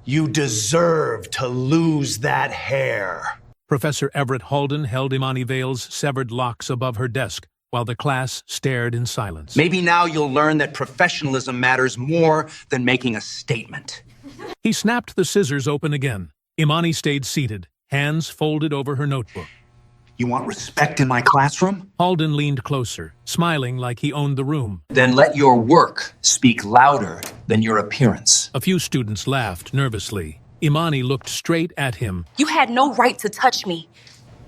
You deserve to lose that hair. Professor Everett Halden held Imani Vale's severed locks above her desk while the class stared in silence. Maybe now you'll learn that professionalism matters more than making a statement. He snapped the scissors open again. Imani stayed seated, hands folded over her notebook. You want respect in my classroom? Halden leaned closer, smiling like he owned the room. Then let your work speak louder than your appearance. A few students laughed nervously. Imani looked straight at him. You had no right to touch me.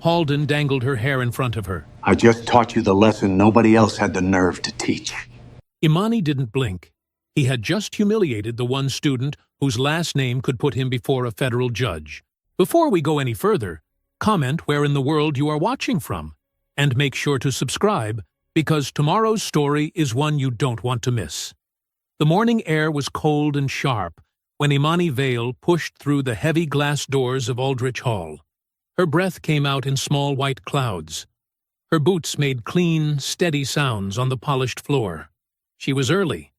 Halden dangled her hair in front of her. I just taught you the lesson nobody else had the nerve to teach. Imani didn't blink. He had just humiliated the one student whose last name could put him before a federal judge. Before we go any further, comment where in the world you are watching from, and make sure to subscribe, because tomorrow's story is one you don't want to miss. The morning air was cold and sharp when Imani Vale pushed through the heavy glass doors of Aldrich Hall. Her breath came out in small white clouds. Her boots made clean, steady sounds on the polished floor. She was early.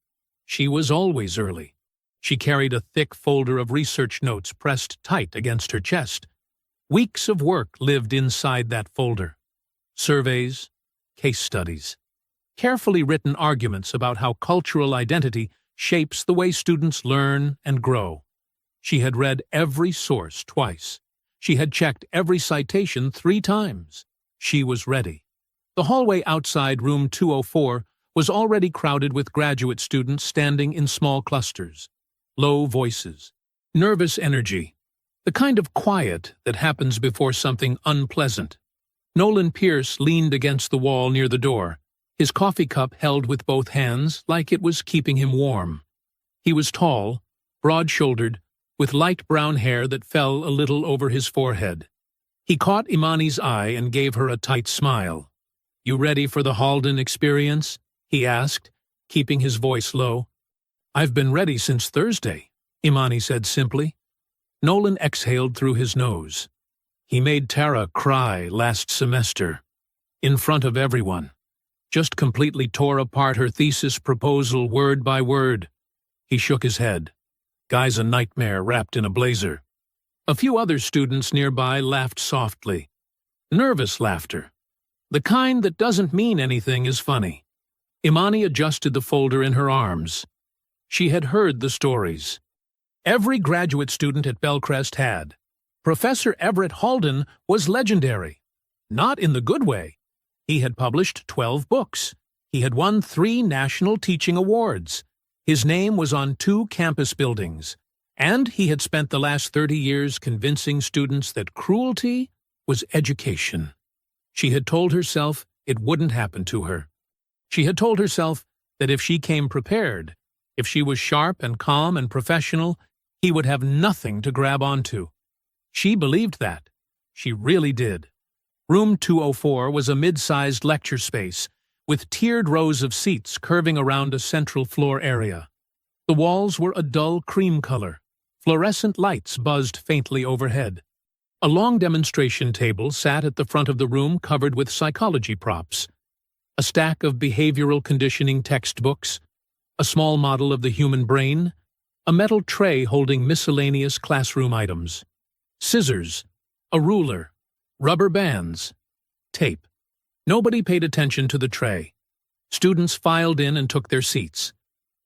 She was always early. She carried a thick folder of research notes pressed tight against her chest. Weeks of work lived inside that folder. Surveys, case studies, carefully written arguments about how cultural identity shapes the way students learn and grow. She had read every source twice. She had checked every citation 3 times. She was ready. The hallway outside room 204 was already crowded with graduate students standing in small clusters. Low voices, nervous energy, the kind of quiet that happens before something unpleasant. Nolan Pierce leaned against the wall near the door, his coffee cup held with both hands like it was keeping him warm. He was tall, broad-shouldered, with light brown hair that fell a little over his forehead. He caught Imani's eye and gave her a tight smile. "You ready for the Halden experience?" he asked, keeping his voice low. "I've been ready since Thursday," Imani said simply. Nolan exhaled through his nose. He made Tara cry last semester, in front of everyone. Just completely tore apart her thesis proposal word by word. He shook his head. "Guy's a nightmare wrapped in a blazer." A few other students nearby laughed softly. Nervous laughter. The kind that doesn't mean anything is funny. Imani adjusted the folder in her arms. She had heard the stories. Every graduate student at Bellcrest had. Professor Everett Halden was legendary. Not in the good way. He had published 12 books. He had won 3 national teaching awards. His name was on 2 campus buildings. And he had spent the last 30 years convincing students that cruelty was education. She had told herself it wouldn't happen to her. She had told herself that if she came prepared, if she was sharp and calm and professional, he would have nothing to grab onto. She believed that. She really did. Room 204 was a mid-sized lecture space, with tiered rows of seats curving around a central floor area. The walls were a dull cream color. Fluorescent lights buzzed faintly overhead. A long demonstration table sat at the front of the room covered with psychology props. A stack of behavioral conditioning textbooks, a small model of the human brain, a metal tray holding miscellaneous classroom items, scissors, a ruler, rubber bands, tape. Nobody paid attention to the tray. Students filed in and took their seats.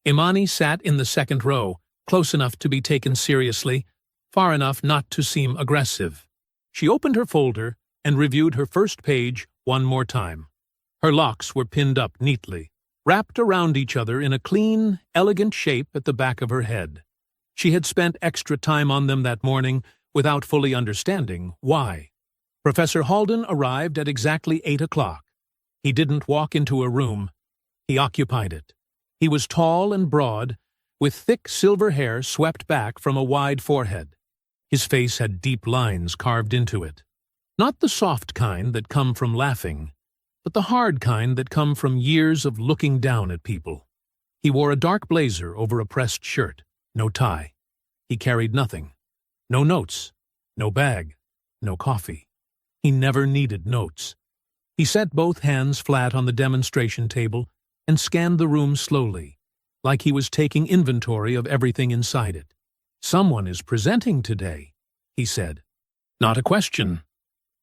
Imani sat in the second row, close enough to be taken seriously, far enough not to seem aggressive. She opened her folder and reviewed her first page one more time. Her locks were pinned up neatly, wrapped around each other in a clean, elegant shape at the back of her head. She had spent extra time on them that morning without fully understanding why. Professor Halden arrived at exactly 8 o'clock. He didn't walk into a room. He occupied it. He was tall and broad, with thick silver hair swept back from a wide forehead. His face had deep lines carved into it. Not the soft kind that come from laughing, but the hard kind that come from years of looking down at people. He wore a dark blazer over a pressed shirt, no tie. He carried nothing. No notes, no bag, no coffee. He never needed notes. He set both hands flat on the demonstration table and scanned the room slowly, like he was taking inventory of everything inside it. Someone is presenting today, he said. Not a question.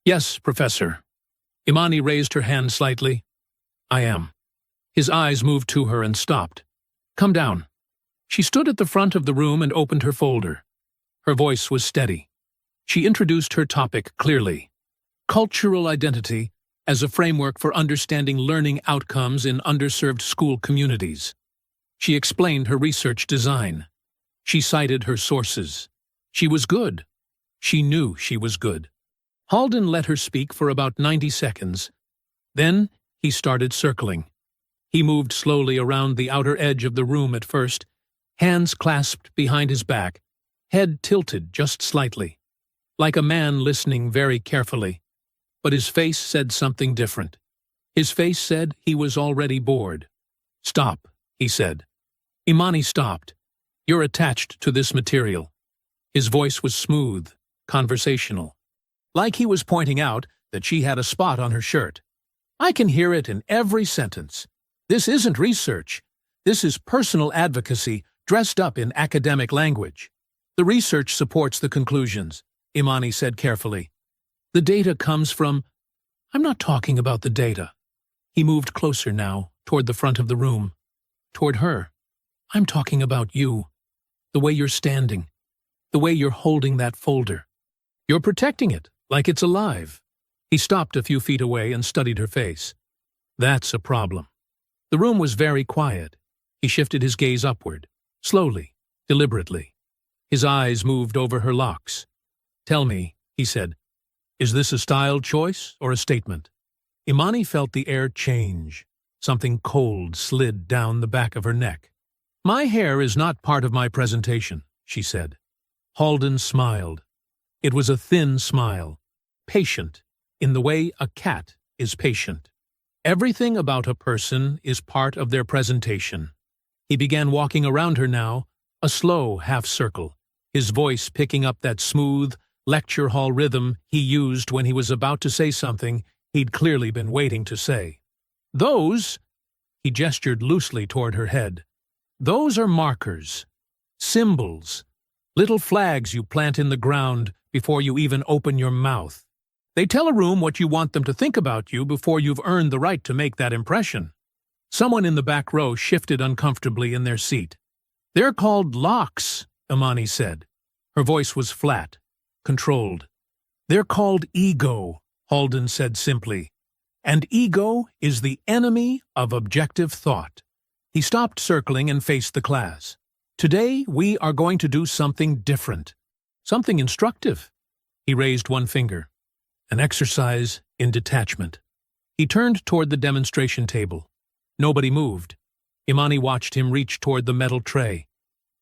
Yes, Professor. Imani raised her hand slightly. I am. His eyes moved to her and stopped. Come down. She stood at the front of the room and opened her folder. Her voice was steady. She introduced her topic clearly. Cultural identity as a framework for understanding learning outcomes in underserved school communities. She explained her research design. She cited her sources. She was good. She knew she was good. Halden let her speak for about 90 seconds. Then he started circling. He moved slowly around the outer edge of the room at first, hands clasped behind his back, head tilted just slightly, like a man listening very carefully. But his face said something different. His face said he was already bored. Stop, he said. Imani stopped. You're attached to this material. His voice was smooth, conversational. Like he was pointing out that she had a spot on her shirt. I can hear it in every sentence. This isn't research. This is personal advocacy dressed up in academic language. The research supports the conclusions, Imani said carefully. The data comes from... I'm not talking about the data. He moved closer now, toward the front of the room. Toward her. I'm talking about you. The way you're standing. The way you're holding that folder. You're protecting it, like it's alive. He stopped a few feet away and studied her face. That's a problem. The room was very quiet. He shifted his gaze upward, slowly, deliberately. His eyes moved over her locks. Tell me, he said, is this a style choice or a statement? Imani felt the air change. Something cold slid down the back of her neck. My hair is not part of my presentation, she said. Halden smiled. It was a thin smile, patient, in the way a cat is patient. Everything about a person is part of their presentation. He began walking around her now, a slow half-circle, his voice picking up that smooth, lecture hall rhythm he used when he was about to say something he'd clearly been waiting to say. Those, he gestured loosely toward her head, those are markers, symbols, little flags you plant in the ground before you even open your mouth. They tell a room what you want them to think about you before you've earned the right to make that impression. Someone in the back row shifted uncomfortably in their seat. They're called locks, Imani said. Her voice was flat, controlled. They're called ego, Halden said simply. And ego is the enemy of objective thought. He stopped circling and faced the class. Today, we are going to do something different. Something instructive. He raised one finger. An exercise in detachment. He turned toward the demonstration table. Nobody moved. Imani watched him reach toward the metal tray.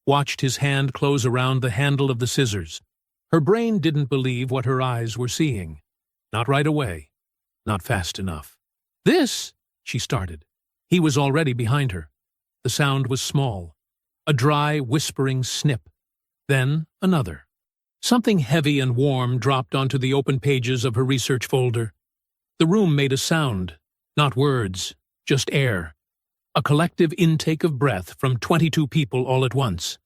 Watched his hand close around the handle of the scissors. Her brain didn't believe what her eyes were seeing. Not right away. Not fast enough. This, she started. He was already behind her. The sound was small. A dry, whispering snip. Then another. Something heavy and warm dropped onto the open pages of her research folder. The room made a sound, not words, just air. A collective intake of breath from 22 people all at once.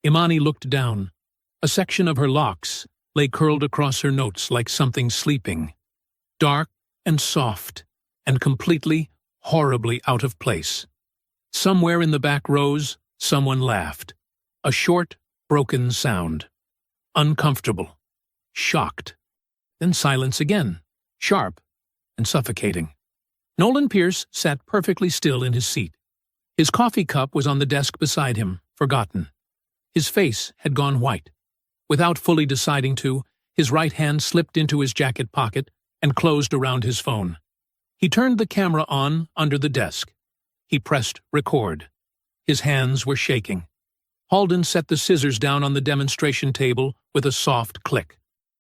Imani looked down. A section of her locks lay curled across her notes like something sleeping. Dark and soft, and completely, horribly out of place. Somewhere in the back rows, someone laughed. A short, broken sound. Uncomfortable. Shocked. Then silence again, sharp and suffocating. Nolan Pierce sat perfectly still in his seat. His coffee cup was on the desk beside him, forgotten. His face had gone white. Without fully deciding to, his right hand slipped into his jacket pocket and closed around his phone. He turned the camera on under the desk. He pressed record. His hands were shaking. Halden set the scissors down on the demonstration table with a soft click.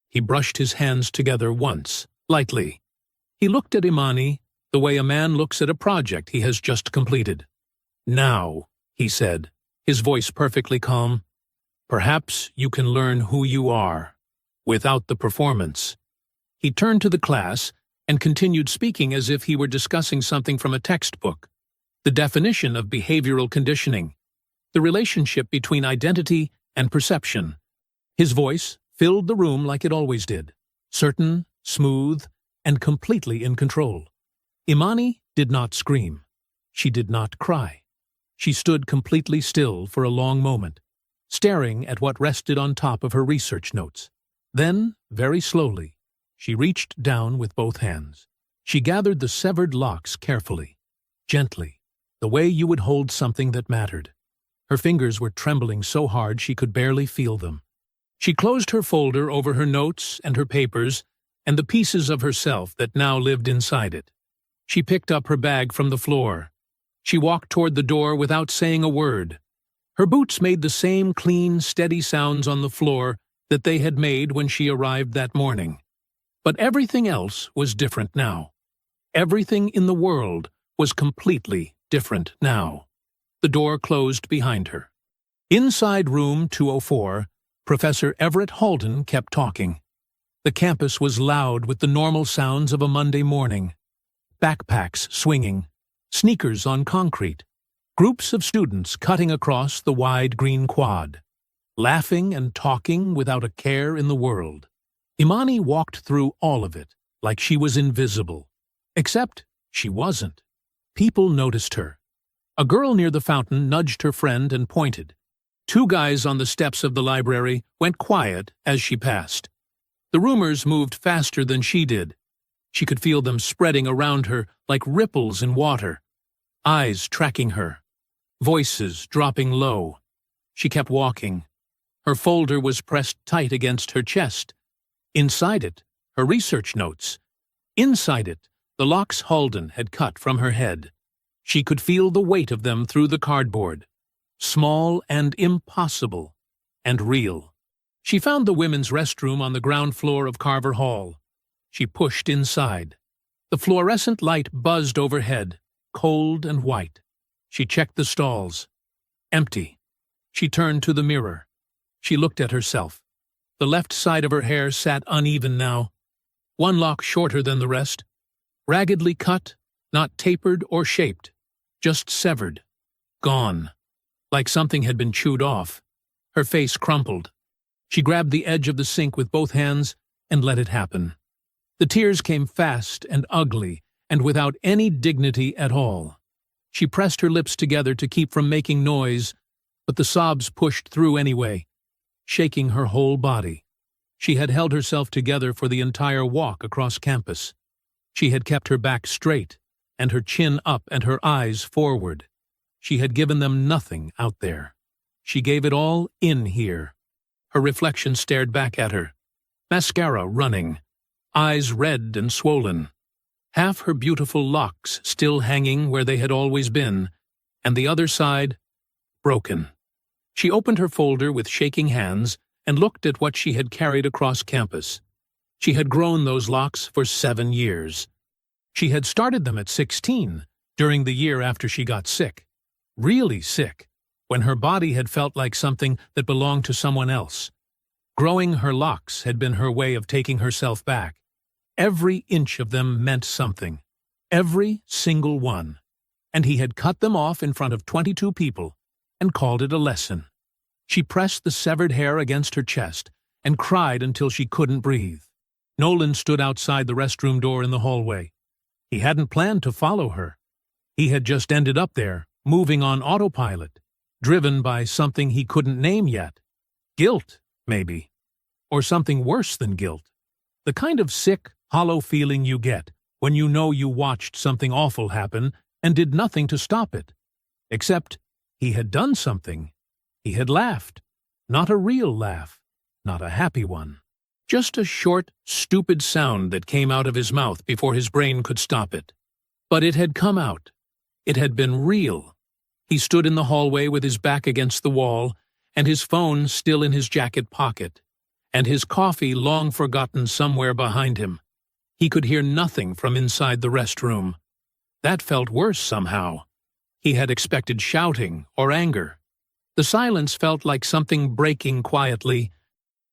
He brushed his hands together once, lightly. He looked at Imani the way a man looks at a project he has just completed. Now, he said, his voice perfectly calm, perhaps you can learn who you are, without the performance. He turned to the class and continued speaking as if he were discussing something from a textbook. The definition of behavioral conditioning. The relationship between identity and perception. His voice filled the room like it always did, certain, smooth, and completely in control. Imani did not scream. She did not cry. She stood completely still for a long moment, staring at what rested on top of her research notes. Then, very slowly, she reached down with both hands. She gathered the severed locks carefully, gently, the way you would hold something that mattered. Her fingers were trembling so hard she could barely feel them. She closed her folder over her notes and her papers and the pieces of herself that now lived inside it. She picked up her bag from the floor. She walked toward the door without saying a word. Her boots made the same clean, steady sounds on the floor that they had made when she arrived that morning. But everything else was different now. Everything in the world was completely different now. The door closed behind her. Inside room 204, Professor Everett Halden kept talking. The campus was loud with the normal sounds of a Monday morning. Backpacks swinging, sneakers on concrete, groups of students cutting across the wide green quad, laughing and talking without a care in the world. Imani walked through all of it like she was invisible. Except she wasn't. People noticed her. A girl near the fountain nudged her friend and pointed. Two guys on the steps of the library went quiet as she passed. The rumors moved faster than she did. She could feel them spreading around her like ripples in water. Eyes tracking her. Voices dropping low. She kept walking. Her folder was pressed tight against her chest. Inside it, her research notes. Inside it, the locks Halden had cut from her head. She could feel the weight of them through the cardboard. Small and impossible, and real. She found the women's restroom on the ground floor of Carver Hall. She pushed inside. The fluorescent light buzzed overhead, cold and white. She checked the stalls. Empty. She turned to the mirror. She looked at herself. The left side of her hair sat uneven now. One lock shorter than the rest. Raggedly cut, not tapered or shaped. Just severed. Gone. Like something had been chewed off. Her face crumpled. She grabbed the edge of the sink with both hands and let it happen. The tears came fast and ugly and without any dignity at all. She pressed her lips together to keep from making noise, but the sobs pushed through anyway, shaking her whole body. She had held herself together for the entire walk across campus. She had kept her back straight and her chin up and her eyes forward. She had given them nothing out there. She gave it all in here. Her reflection stared back at her. Mascara running. Eyes red and swollen. Half her beautiful locks still hanging where they had always been, and the other side broken. She opened her folder with shaking hands and looked at what she had carried across campus. She had grown those locks for 7 years. She had started them at 16, during the year after she got sick. Really sick, when her body had felt like something that belonged to someone else. Growing her locks had been her way of taking herself back. Every inch of them meant something. Every single one. And he had cut them off in front of 22 people and called it a lesson. She pressed the severed hair against her chest and cried until she couldn't breathe. Nolan stood outside the restroom door in the hallway. He hadn't planned to follow her. He had just ended up there, moving on autopilot, driven by something he couldn't name yet. Guilt, maybe. Or something worse than guilt. The kind of sick, hollow feeling you get when you know you watched something awful happen and did nothing to stop it. Except he had done something. He had laughed. Not a real laugh. Not a happy one. Just a short, stupid sound that came out of his mouth before his brain could stop it. But it had come out. It had been real. He stood in the hallway with his back against the wall and his phone still in his jacket pocket, and his coffee long forgotten somewhere behind him. He could hear nothing from inside the restroom. That felt worse somehow. He had expected shouting or anger. The silence felt like something breaking quietly.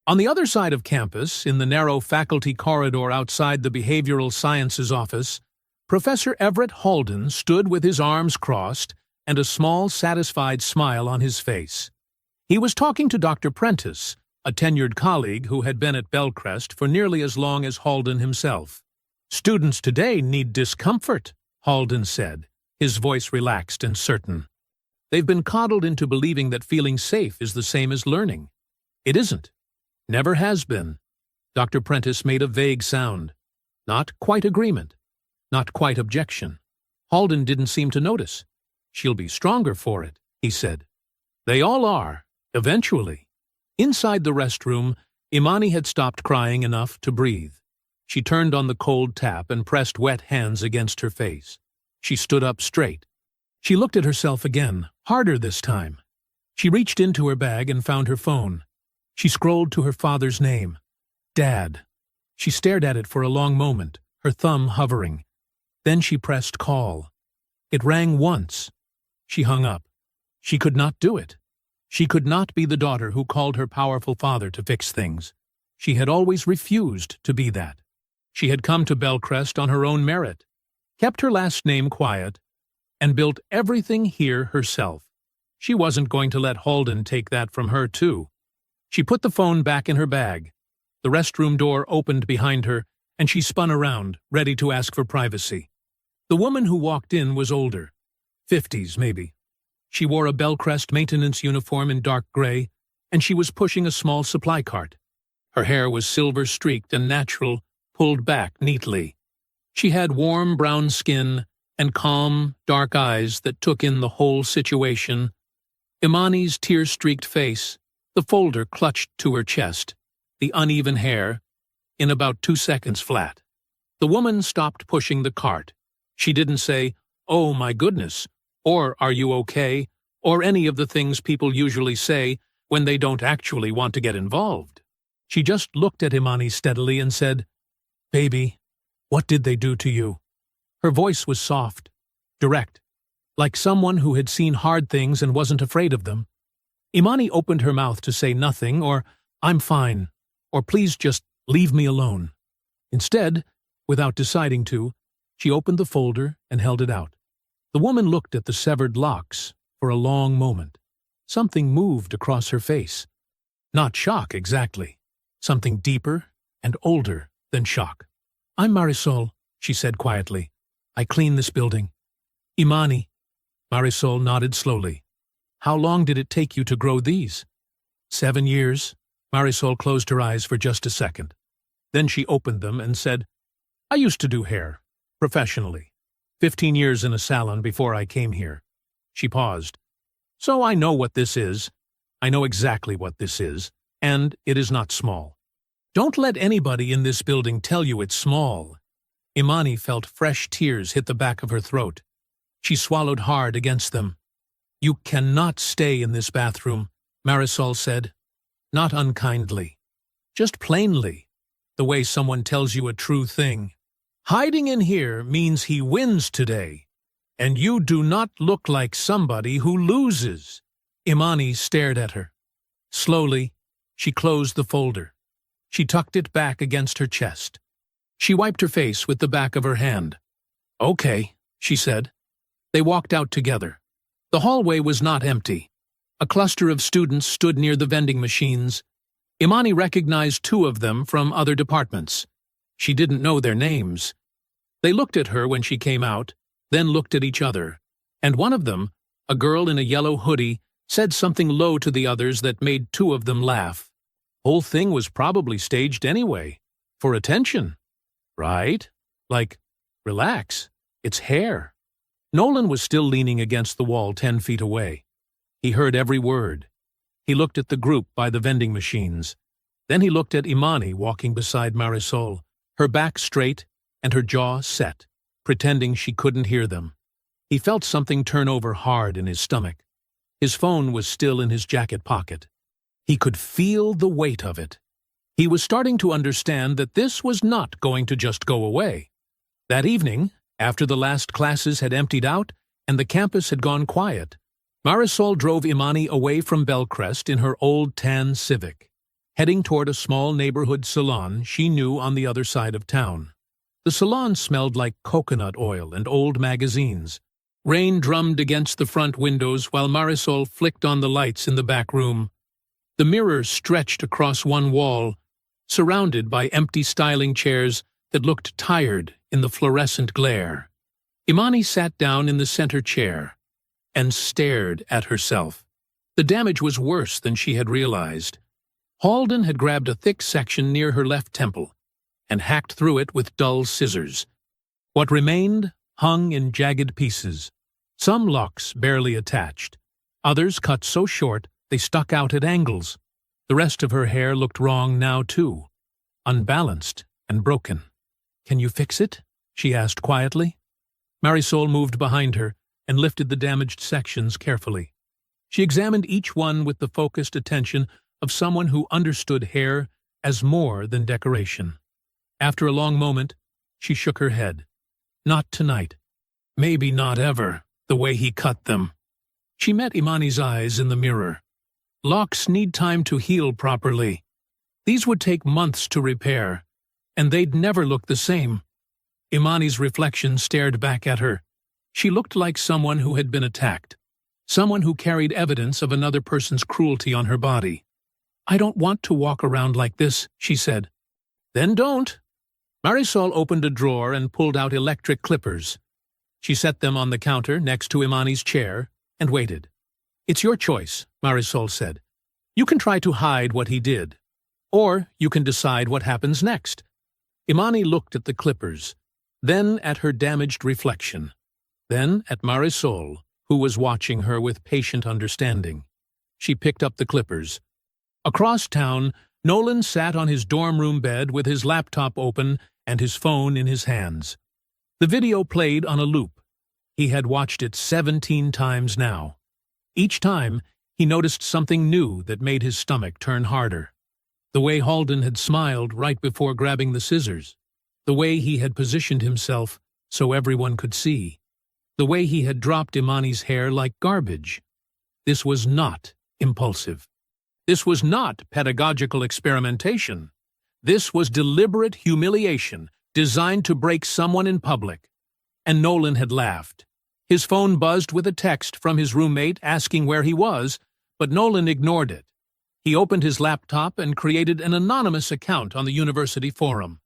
On the other side of campus, in the narrow faculty corridor outside the Behavioral Sciences office, Professor Everett Halden stood with his arms crossed and a small, satisfied smile on his face. He was talking to Dr. Prentice, a tenured colleague who had been at Bellcrest for nearly as long as Halden himself. "Students today need discomfort," Halden said, his voice relaxed and certain. "They've been coddled into believing that feeling safe is the same as learning. It isn't. Never has been." Dr. Prentice made a vague sound. Not quite agreement. Not quite objection. Halden didn't seem to notice. "She'll be stronger for it," he said. "They all are, eventually." Inside the restroom, Imani had stopped crying enough to breathe. She turned on the cold tap and pressed wet hands against her face. She stood up straight. She looked at herself again, harder this time. She reached into her bag and found her phone. She scrolled to her father's name. Dad. She stared at it for a long moment, her thumb hovering. Then she pressed call. It rang once. She hung up. She could not do it. She could not be the daughter who called her powerful father to fix things. She had always refused to be that. She had come to Bellcrest on her own merit, kept her last name quiet, and built everything here herself. She wasn't going to let Halden take that from her, too. She put the phone back in her bag. The restroom door opened behind her, and she spun around, ready to ask for privacy. The woman who walked in was older, 50s maybe. She wore a Bellcrest maintenance uniform in dark gray, and she was pushing a small supply cart. Her hair was silver-streaked and natural, pulled back neatly. She had warm brown skin and calm, dark eyes that took in the whole situation. Imani's tear-streaked face, the folder clutched to her chest, the uneven hair, in about 2 seconds flat. The woman stopped pushing the cart. She didn't say, "Oh, my goodness," or "Are you okay?" or any of the things people usually say when they don't actually want to get involved. She just looked at Imani steadily and said, "Baby, what did they do to you?" Her voice was soft, direct, like someone who had seen hard things and wasn't afraid of them. Imani opened her mouth to say nothing, or "I'm fine," or "Please just leave me alone." Instead, without deciding to, she opened the folder and held it out. The woman looked at the severed locks for a long moment. Something moved across her face. Not shock, exactly. Something deeper and older than shock. "I'm Marisol," she said quietly. "I clean this building." "Imani." Marisol nodded slowly. "How long did it take you to grow these?" 7 years. Marisol closed her eyes for just a second. Then she opened them and said, "I used to do hair, professionally. 15 years in a salon before I came here." She paused. "So I know what this is. I know exactly what this is, and it is not small. Don't let anybody in this building tell you it's small." Imani felt fresh tears hit the back of her throat. She swallowed hard against them. "You cannot stay in this bathroom," Marisol said. Not unkindly. Just plainly, the way someone tells you a true thing. "Hiding in here means he wins today, and you do not look like somebody who loses." Imani stared at her. Slowly, she closed the folder. She tucked it back against her chest. She wiped her face with the back of her hand. "Okay," she said. They walked out together. The hallway was not empty. A cluster of students stood near the vending machines. Imani recognized 2 of them from other departments. She didn't know their names. They looked at her when she came out, then looked at each other, and one of them, a girl in a yellow hoodie, said something low to the others that made 2 of them laugh. Whole thing was probably staged anyway, for attention. Right? Like, relax, it's hair. Nolan was still leaning against the wall 10 feet away. He heard every word. He looked at the group by the vending machines. Then he looked at Imani walking beside Marisol, her back straight and her jaw set, pretending she couldn't hear them. He felt something turn over hard in his stomach. His phone was still in his jacket pocket. He could feel the weight of it. He was starting to understand that this was not going to just go away. That evening, after the last classes had emptied out and the campus had gone quiet, Marisol drove Imani away from Bellcrest in her old tan Civic, heading toward a small neighborhood salon she knew on the other side of town. The salon smelled like coconut oil and old magazines, Rain drummed against the front windows while Marisol flicked on the lights in the back room. The mirror stretched across one wall, surrounded by empty styling chairs that looked tired in the fluorescent glare. Imani sat down in the center chair and stared at herself. The damage was worse than she had realized. Halden had grabbed a thick section near her left temple and hacked through it with dull scissors. What remained hung in jagged pieces, some locks barely attached, others cut so short they stuck out at angles. The rest of her hair looked wrong now too, unbalanced and broken. "Can you fix it?" she asked quietly. Marisol moved behind her and lifted the damaged sections carefully. She examined each one with the focused attention of someone who understood hair as more than decoration. After a long moment, she shook her head. Not tonight. Maybe not ever, the way he cut them. She met Imani's eyes in the mirror. Locks need time to heal properly. These would take months to repair, and they'd never look the same. Imani's reflection stared back at her. She looked like someone who had been attacked, someone who carried evidence of another person's cruelty on her body. "I don't want to walk around like this," she said. "Then don't." Marisol opened a drawer and pulled out electric clippers. She set them on the counter next to Imani's chair and waited. "It's your choice," Marisol said. "You can try to hide what he did, or you can decide what happens next." Imani looked at the clippers, then at her damaged reflection, then at Marisol, who was watching her with patient understanding. She picked up the clippers. Across town, Nolan sat on his dorm room bed with his laptop open and his phone in his hands. The video played on a loop. He had watched it 17 times now. Each time, he noticed something new that made his stomach turn harder. The way Halden had smiled right before grabbing the scissors. The way he had positioned himself so everyone could see. The way he had dropped Imani's hair like garbage. This was not impulsive. This was not pedagogical experimentation. This was deliberate humiliation designed to break someone in public. And Nolan had laughed. His phone buzzed with a text from his roommate asking where he was, but Nolan ignored it. He opened his laptop and created an anonymous account on the university forum.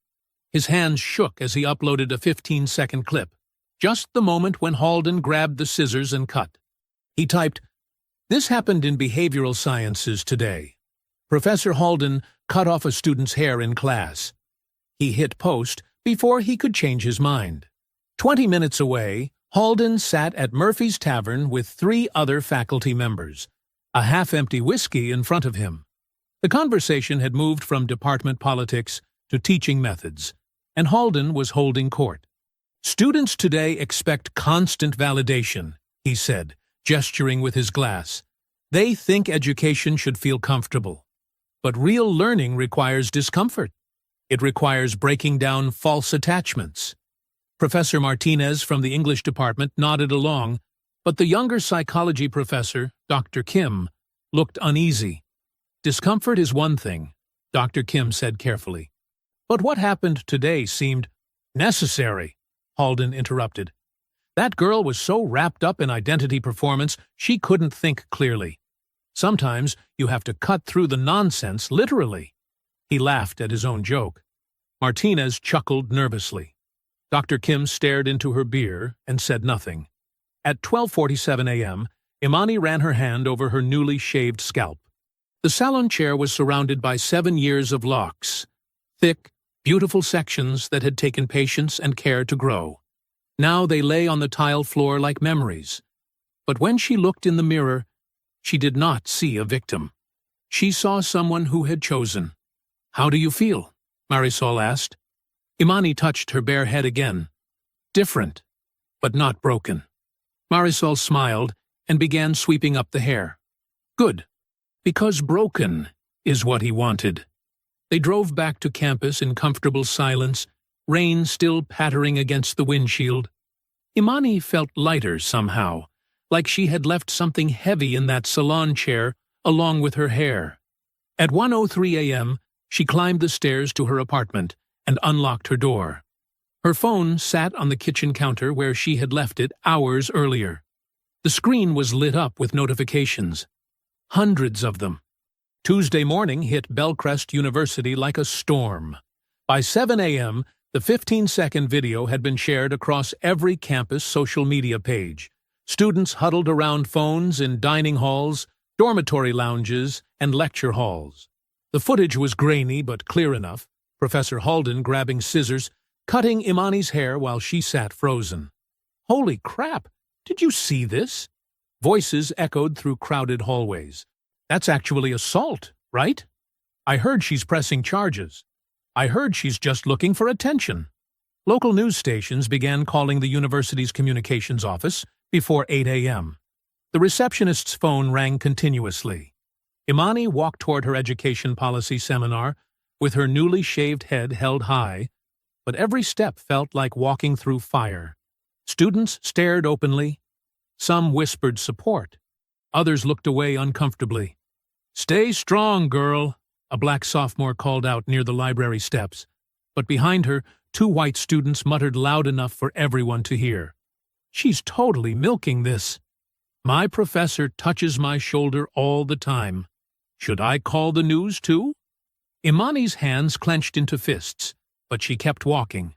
His hands shook as he uploaded a 15-second clip, just the moment when Halden grabbed the scissors and cut. He typed, "This happened in behavioral sciences today. Professor Halden cut off a student's hair in class." He hit post before he could change his mind. 20 minutes away, Halden sat at Murphy's Tavern with 3 other faculty members, a half-empty whiskey in front of him. The conversation had moved from department politics to teaching methods, and Halden was holding court. "Students today expect constant validation," he said, gesturing with his glass. "They think education should feel comfortable. But real learning requires discomfort. It requires breaking down false attachments." Professor Martinez from the English department nodded along, but the younger psychology professor, Dr. Kim, looked uneasy. "Discomfort is one thing," Dr. Kim said carefully. "But what happened today seemed necessary," Halden interrupted. "That girl was so wrapped up in identity performance she couldn't think clearly. Sometimes you have to cut through the nonsense literally." He laughed at his own joke. Martinez chuckled nervously. Dr. Kim stared into her beer and said nothing. At 12:47 a.m., Imani ran her hand over her newly shaved scalp. The salon chair was surrounded by 7 years of locks, thick, beautiful sections that had taken patience and care to grow. Now they lay on the tile floor like memories. But when she looked in the mirror, she did not see a victim. She saw someone who had chosen. "How do you feel?" Marisol asked. Imani touched her bare head again. "Different, but not broken." Marisol smiled and began sweeping up the hair. "Good, because broken is what he wanted." They drove back to campus in comfortable silence, rain still pattering against the windshield. Imani felt lighter somehow, like she had left something heavy in that salon chair along with her hair. At 1:03 a.m., she climbed the stairs to her apartment and unlocked her door. Her phone sat on the kitchen counter where she had left it hours earlier. The screen was lit up with notifications. Hundreds of them. Tuesday morning hit Bellcrest University like a storm. By 7 a.m., the 15-second video had been shared across every campus social media page. Students huddled around phones in dining halls, dormitory lounges, and lecture halls. The footage was grainy but clear enough, Professor Halden grabbing scissors, cutting Imani's hair while she sat frozen. "Holy crap! Did you see this?" Voices echoed through crowded hallways. "That's actually assault, right? I heard she's pressing charges. I heard she's just looking for attention." Local news stations began calling the university's communications office before 8 a.m. The receptionist's phone rang continuously. Imani walked toward her education policy seminar with her newly shaved head held high, but every step felt like walking through fire. Students stared openly. Some whispered support. Others looked away uncomfortably. "Stay strong, girl," a black sophomore called out near the library steps, but behind her, two white students muttered loud enough for everyone to hear. "She's totally milking this. My professor touches my shoulder all the time. Should I call the news too?" Imani's hands clenched into fists, but she kept walking.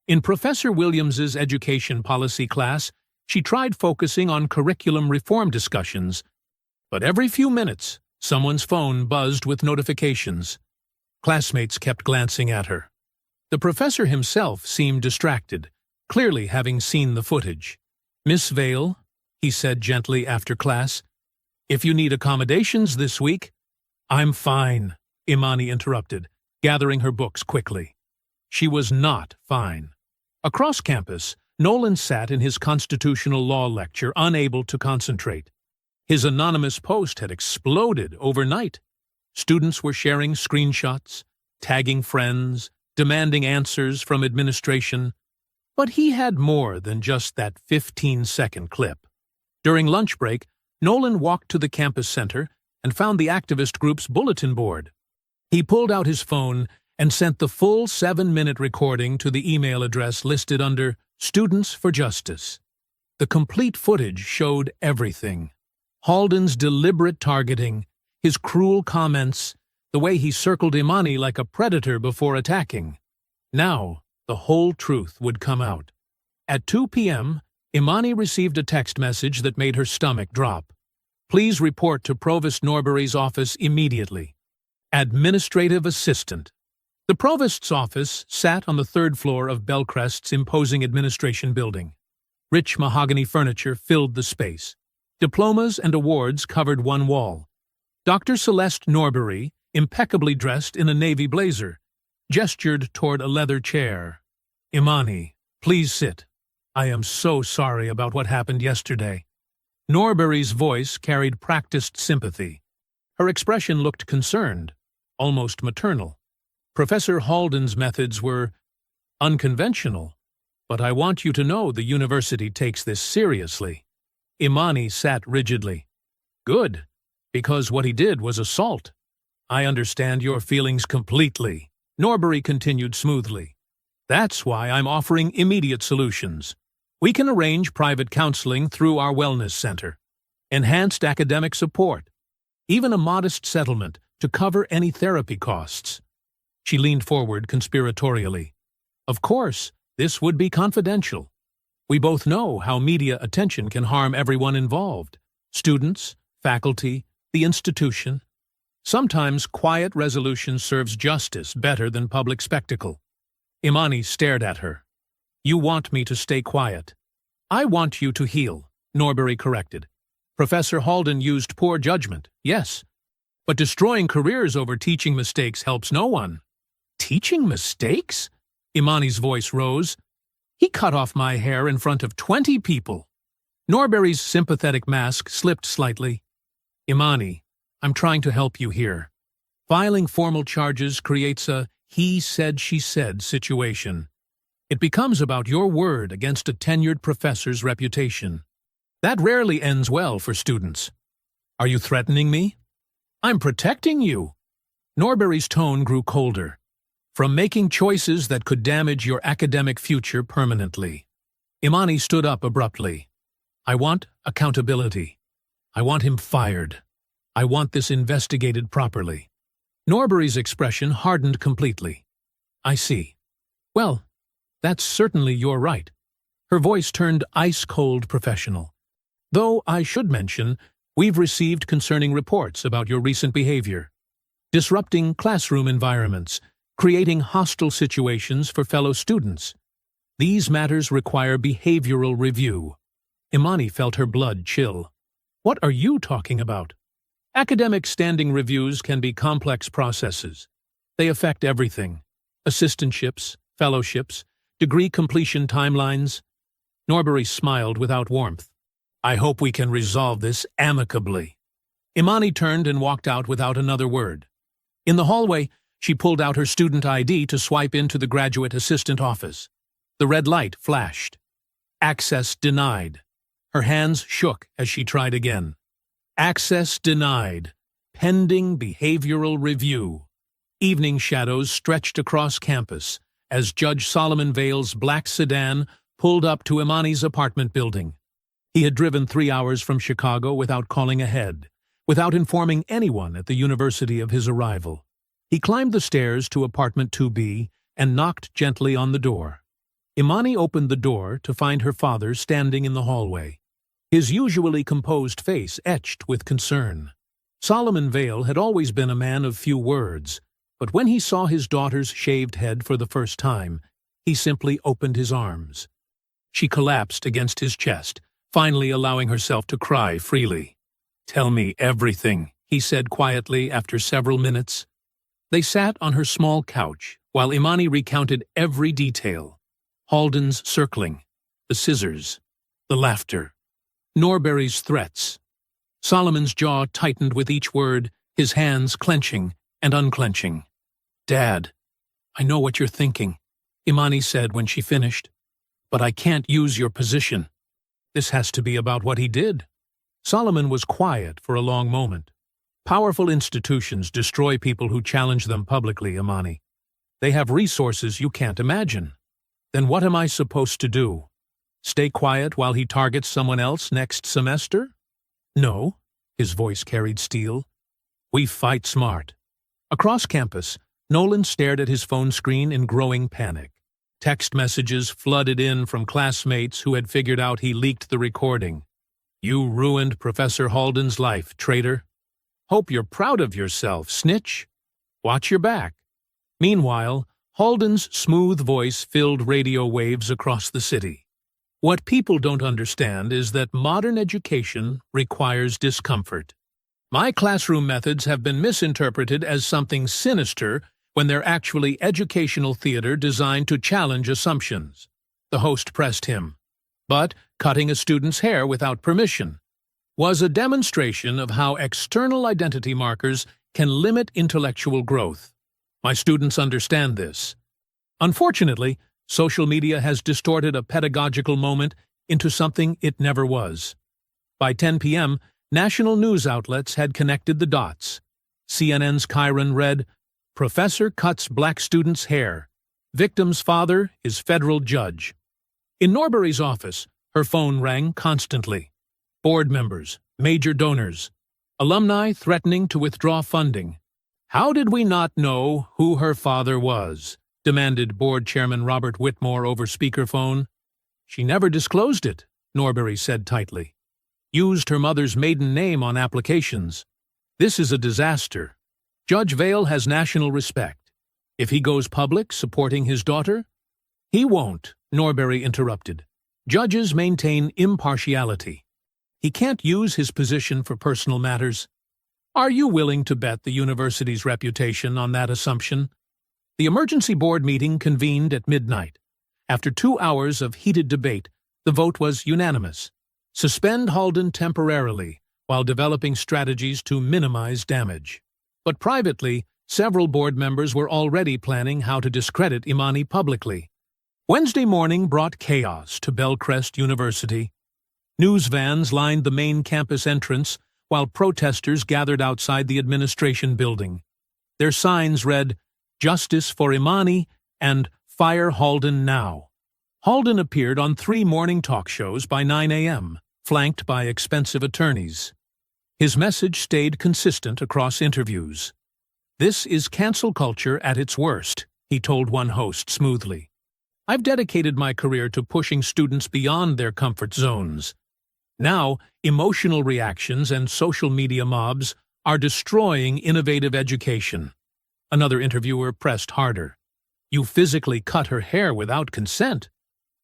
In Professor Williams's education policy class, she tried focusing on curriculum reform discussions, but every few minutes, someone's phone buzzed with notifications. Classmates kept glancing at her. The professor himself seemed distracted, clearly having seen the footage. "Miss Vale," he said gently after class, "if you need accommodations this week—" "I'm fine," Imani interrupted, gathering her books quickly. She was not fine. Across campus, Nolan sat in his constitutional law lecture, unable to concentrate. His anonymous post had exploded overnight. Students were sharing screenshots, tagging friends, demanding answers from administration. But he had more than just that 15-second clip. During lunch break, Nolan walked to the campus center and found the activist group's bulletin board. He pulled out his phone and sent the full 7-minute recording to the email address listed under Students for Justice. The complete footage showed everything. Halden's deliberate targeting, his cruel comments, the way he circled Imani like a predator before attacking. Now, the whole truth would come out. At 2 p.m., Imani received a text message that made her stomach drop. "Please report to Provost Norbury's office immediately. Administrative assistant." The provost's office sat on the 3rd floor of Bellcrest's imposing administration building. Rich mahogany furniture filled the space. Diplomas and awards covered one wall. Dr. Celeste Norbury, impeccably dressed in a navy blazer, gestured toward a leather chair. "Imani, please sit. I am so sorry about what happened yesterday." Norbury's voice carried practiced sympathy. Her expression looked concerned, almost maternal. Professor Halden's methods were unconventional, but I want you to know the university takes this seriously. Imani sat rigidly. "Good, because what he did was assault. I understand your feelings completely," Norbury continued smoothly. "That's why I'm offering immediate solutions. We can arrange private counseling through our wellness center, enhanced academic support, even a modest settlement to cover any therapy costs." She leaned forward conspiratorially. "Of course, this would be confidential. We both know how media attention can harm everyone involved: students, faculty, the institution. Sometimes quiet resolution serves justice better than public spectacle." Imani stared at her. "You want me to stay quiet." "I want you to heal," Norbury corrected. "Professor Halden used poor judgment, yes. But destroying careers over teaching mistakes helps no one." "Teaching mistakes?" Imani's voice rose. "He cut off my hair in front of 20 people." Norbury's sympathetic mask slipped slightly. "Imani, I'm trying to help you here. Filing formal charges creates a he said, she said situation. It becomes about your word against a tenured professor's reputation. That rarely ends well for students. Are you threatening me?" "I'm protecting you." Norbury's tone grew colder. from making choices that could damage your academic future permanently. Imani stood up abruptly. I want accountability. I want him fired. I want this investigated properly. Norbury's expression hardened completely. I see. Well, that's certainly your right. Her voice turned ice-cold professional. Though I should mention, we've received concerning reports about your recent behavior. Disrupting classroom environments, creating hostile situations for fellow students. These matters require behavioral review. Imani felt her blood chill. What are you talking about? Academic standing reviews can be complex processes. They affect everything. Assistantships, fellowships, degree completion timelines. Norbury smiled without warmth. I hope we can resolve this amicably. Imani turned and walked out without another word. In the hallway, she pulled out her student ID to swipe into the graduate assistant office. The red light flashed. Access denied. Her hands shook as she tried again. Access denied. Pending behavioral review. Evening shadows stretched across campus as Judge Solomon Vale's black sedan pulled up to Imani's apartment building. He had driven 3 hours from Chicago without calling ahead, without informing anyone at the university of his arrival. He climbed the stairs to apartment 2B and knocked gently on the door. Imani opened the door to find her father standing in the hallway, his usually composed face etched with concern. Solomon Vale had always been a man of few words, but when he saw his daughter's shaved head for the first time, he simply opened his arms. She collapsed against his chest, finally allowing herself to cry freely. Tell me everything, he said quietly after several minutes. They sat on her small couch while Imani recounted every detail. Halden's circling, the scissors, the laughter, Norbury's threats. Solomon's jaw tightened with each word, his hands clenching and unclenching. Dad, I know what you're thinking, Imani said when she finished. But I can't use your position. This has to be about what he did. Solomon was quiet for a long moment. Powerful institutions destroy people who challenge them publicly, Imani. They have resources you can't imagine. Then what am I supposed to do? Stay quiet while he targets someone else next semester? No, his voice carried steel. We fight smart. Across campus, Nolan stared at his phone screen in growing panic. Text messages flooded in from classmates who had figured out he leaked the recording. You ruined Professor Halden's life, traitor. Hope you're proud of yourself, snitch. Watch your back. Meanwhile, Halden's smooth voice filled radio waves across the city. What people don't understand is that modern education requires discomfort. My classroom methods have been misinterpreted as something sinister when they're actually educational theater designed to challenge assumptions. The host pressed him. But cutting a student's hair without permission was a demonstration of how external identity markers can limit intellectual growth. My students understand this. Unfortunately, social media has distorted a pedagogical moment into something it never was. By 10 p.m., national news outlets had connected the dots. CNN's Chiron read, Professor cuts black student's hair. Victim's father is federal judge. In Norbury's office, her phone rang constantly. Board members, major donors, alumni threatening to withdraw funding. How did we not know who her father was? Demanded Board Chairman Robert Whitmore over speakerphone. She never disclosed it, Norbury said tightly. Used her mother's maiden name on applications. This is a disaster. Judge Vale has national respect. If he goes public supporting his daughter, he won't, Norbury interrupted. Judges maintain impartiality. He can't use his position for personal matters. Are you willing to bet the university's reputation on that assumption? The emergency board meeting convened at midnight. After 2 hours of heated debate, the vote was unanimous. Suspend Halden temporarily while developing strategies to minimize damage. But privately, several board members were already planning how to discredit Imani publicly. Wednesday morning brought chaos to Bellcrest University. News vans lined the main campus entrance while protesters gathered outside the administration building. Their signs read, Justice for Imani, and Fire Halden Now. Halden appeared on 3 morning talk shows by 9 a.m., flanked by expensive attorneys. His message stayed consistent across interviews. "This is cancel culture at its worst," he told one host smoothly. "I've dedicated my career to pushing students beyond their comfort zones. Now, emotional reactions and social media mobs are destroying innovative education." Another interviewer pressed harder. "You physically cut her hair without consent."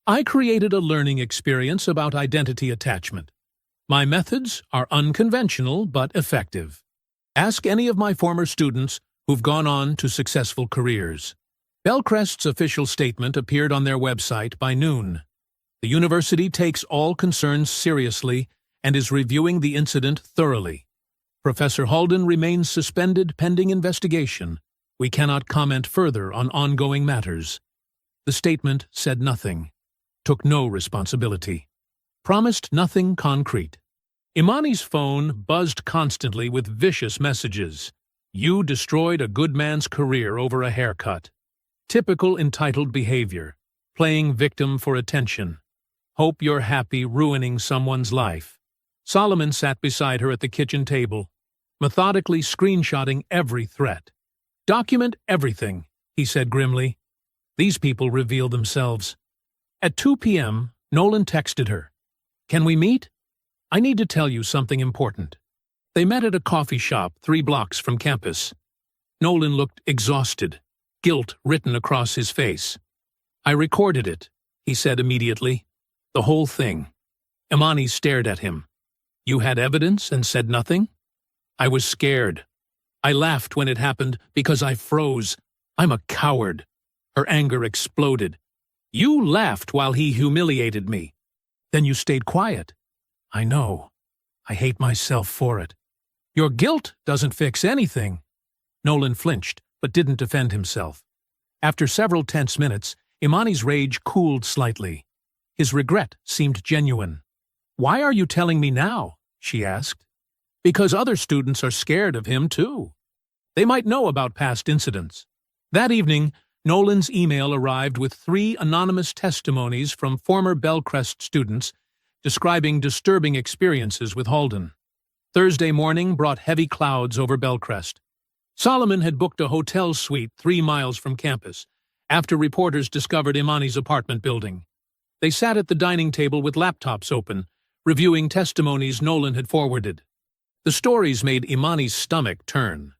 "I created a learning experience about identity attachment. My methods are unconventional but effective. Ask any of my former students who've gone on to successful careers." Bellcrest's official statement appeared on their website by noon. The university takes all concerns seriously and is reviewing the incident thoroughly. Professor Halden remains suspended pending investigation. We cannot comment further on ongoing matters. The statement said nothing, took no responsibility, promised nothing concrete. Imani's phone buzzed constantly with vicious messages. "You destroyed a good man's career over a haircut." Typical entitled behavior, playing victim for attention. "Hope you're happy ruining someone's life." Solomon sat beside her at the kitchen table, methodically screenshotting every threat. "Document everything," he said grimly. These people reveal themselves. At 2 p.m., Nolan texted her. "Can we meet? I need to tell you something important." They met at a coffee shop 3 blocks from campus. Nolan looked exhausted, guilt written across his face. "I recorded it," he said immediately. "The whole thing." Imani stared at him. "You had evidence and said nothing?" "I was scared. I laughed when it happened because I froze. I'm a coward." Her anger exploded. "You laughed while he humiliated me. Then you stayed quiet." "I know. I hate myself for it." "Your guilt doesn't fix anything." Nolan flinched, but didn't defend himself. After several tense minutes, Imani's rage cooled slightly. His regret seemed genuine. "Why are you telling me now?" she asked. "Because other students are scared of him, too. They might know about past incidents." That evening, Nolan's email arrived with 3 anonymous testimonies from former Bellcrest students describing disturbing experiences with Halden. Thursday morning brought heavy clouds over Bellcrest. Solomon had booked a hotel suite 3 miles from campus after reporters discovered Imani's apartment building. They sat at the dining table with laptops open, reviewing testimonies Nolan had forwarded. The stories made Imani's stomach turn.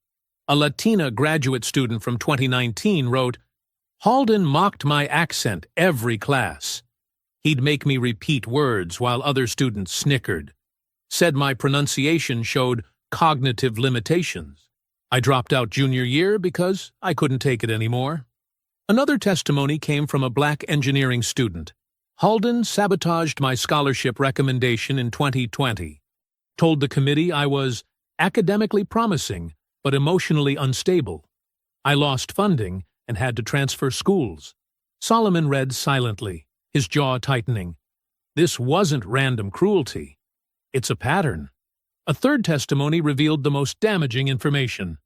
A Latina graduate student from 2019 wrote, "Halden mocked my accent every class. He'd make me repeat words while other students snickered. Said my pronunciation showed cognitive limitations. I dropped out junior year because I couldn't take it anymore." Another testimony came from a black engineering student. "Halden sabotaged my scholarship recommendation in 2020. Told the committee I was academically promising but emotionally unstable. I lost funding and had to transfer schools." Solomon read silently, his jaw tightening. This wasn't random cruelty. It's a pattern. A third testimony revealed the most damaging information.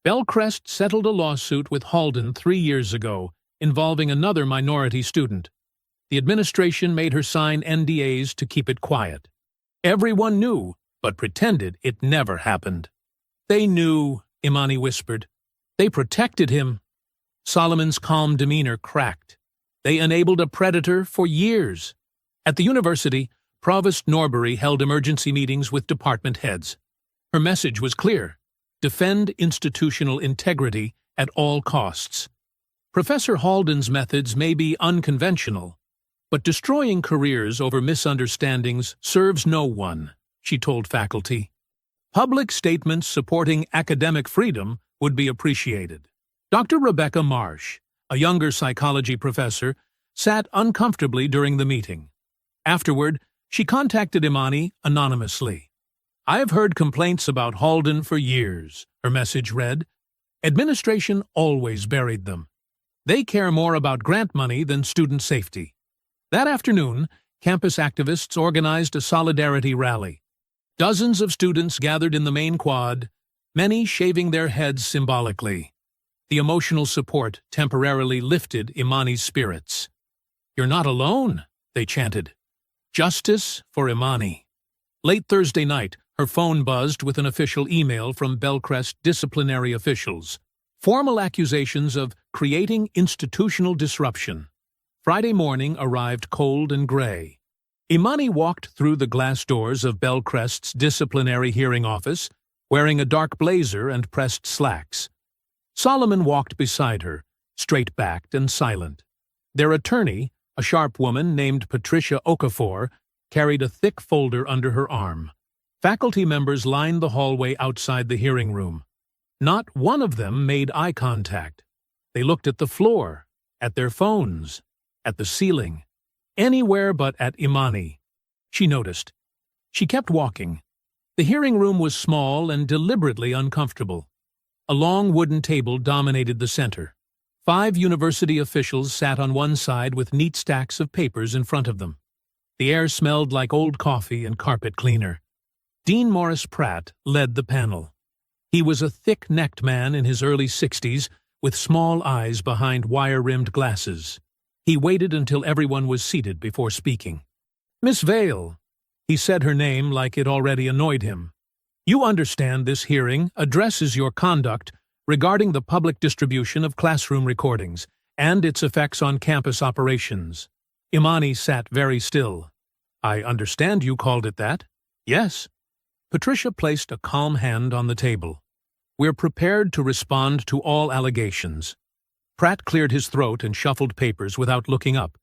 Bellcrest settled a lawsuit with Halden 3 years ago, involving another minority student. The administration made her sign NDAs to keep it quiet. Everyone knew, but pretended it never happened. "They knew," Imani whispered. "They protected him." Solomon's calm demeanor cracked. "They enabled a predator for years." At the university, Provost Norbury held emergency meetings with department heads. Her message was clear: defend institutional integrity at all costs. Professor Halden's methods may be unconventional, but destroying careers over misunderstandings serves no one, she told faculty. Public statements supporting academic freedom would be appreciated. Dr. Rebecca Marsh, a younger psychology professor, sat uncomfortably during the meeting. Afterward, she contacted Imani anonymously. "I've heard complaints about Halden for years," her message read. "Administration always buried them. They care more about grant money than student safety." That afternoon, campus activists organized a solidarity rally. Dozens of students gathered in the main quad, many shaving their heads symbolically. The emotional support temporarily lifted Imani's spirits. "You're not alone," they chanted. "Justice for Imani." Late Thursday night, her phone buzzed with an official email from Bellcrest disciplinary officials. Formal accusations of creating institutional disruption. Friday morning arrived cold and gray. Imani walked through the glass doors of Bellcrest's disciplinary hearing office, wearing a dark blazer and pressed slacks. Solomon walked beside her, straight-backed and silent. Their attorney, a sharp woman named Patricia Okafor, carried a thick folder under her arm. Faculty members lined the hallway outside the hearing room. Not one of them made eye contact. They looked at the floor, at their phones, at the ceiling, anywhere but at Imani. She noticed. She kept walking. The hearing room was small and deliberately uncomfortable. A long wooden table dominated the center. 5 university officials sat on one side with neat stacks of papers in front of them. The air smelled like old coffee and carpet cleaner. Dean Morris Pratt led the panel. He was a thick-necked man in his early 60s with small eyes behind wire-rimmed glasses. He waited until everyone was seated before speaking. "Miss Vale," he said her name like it already annoyed him. "You understand this hearing addresses your conduct regarding the public distribution of classroom recordings and its effects on campus operations." Imani sat very still. "I understand you called it that." "Yes." Patricia placed a calm hand on the table. "We're prepared to respond to all allegations." Pratt cleared his throat and shuffled papers without looking up.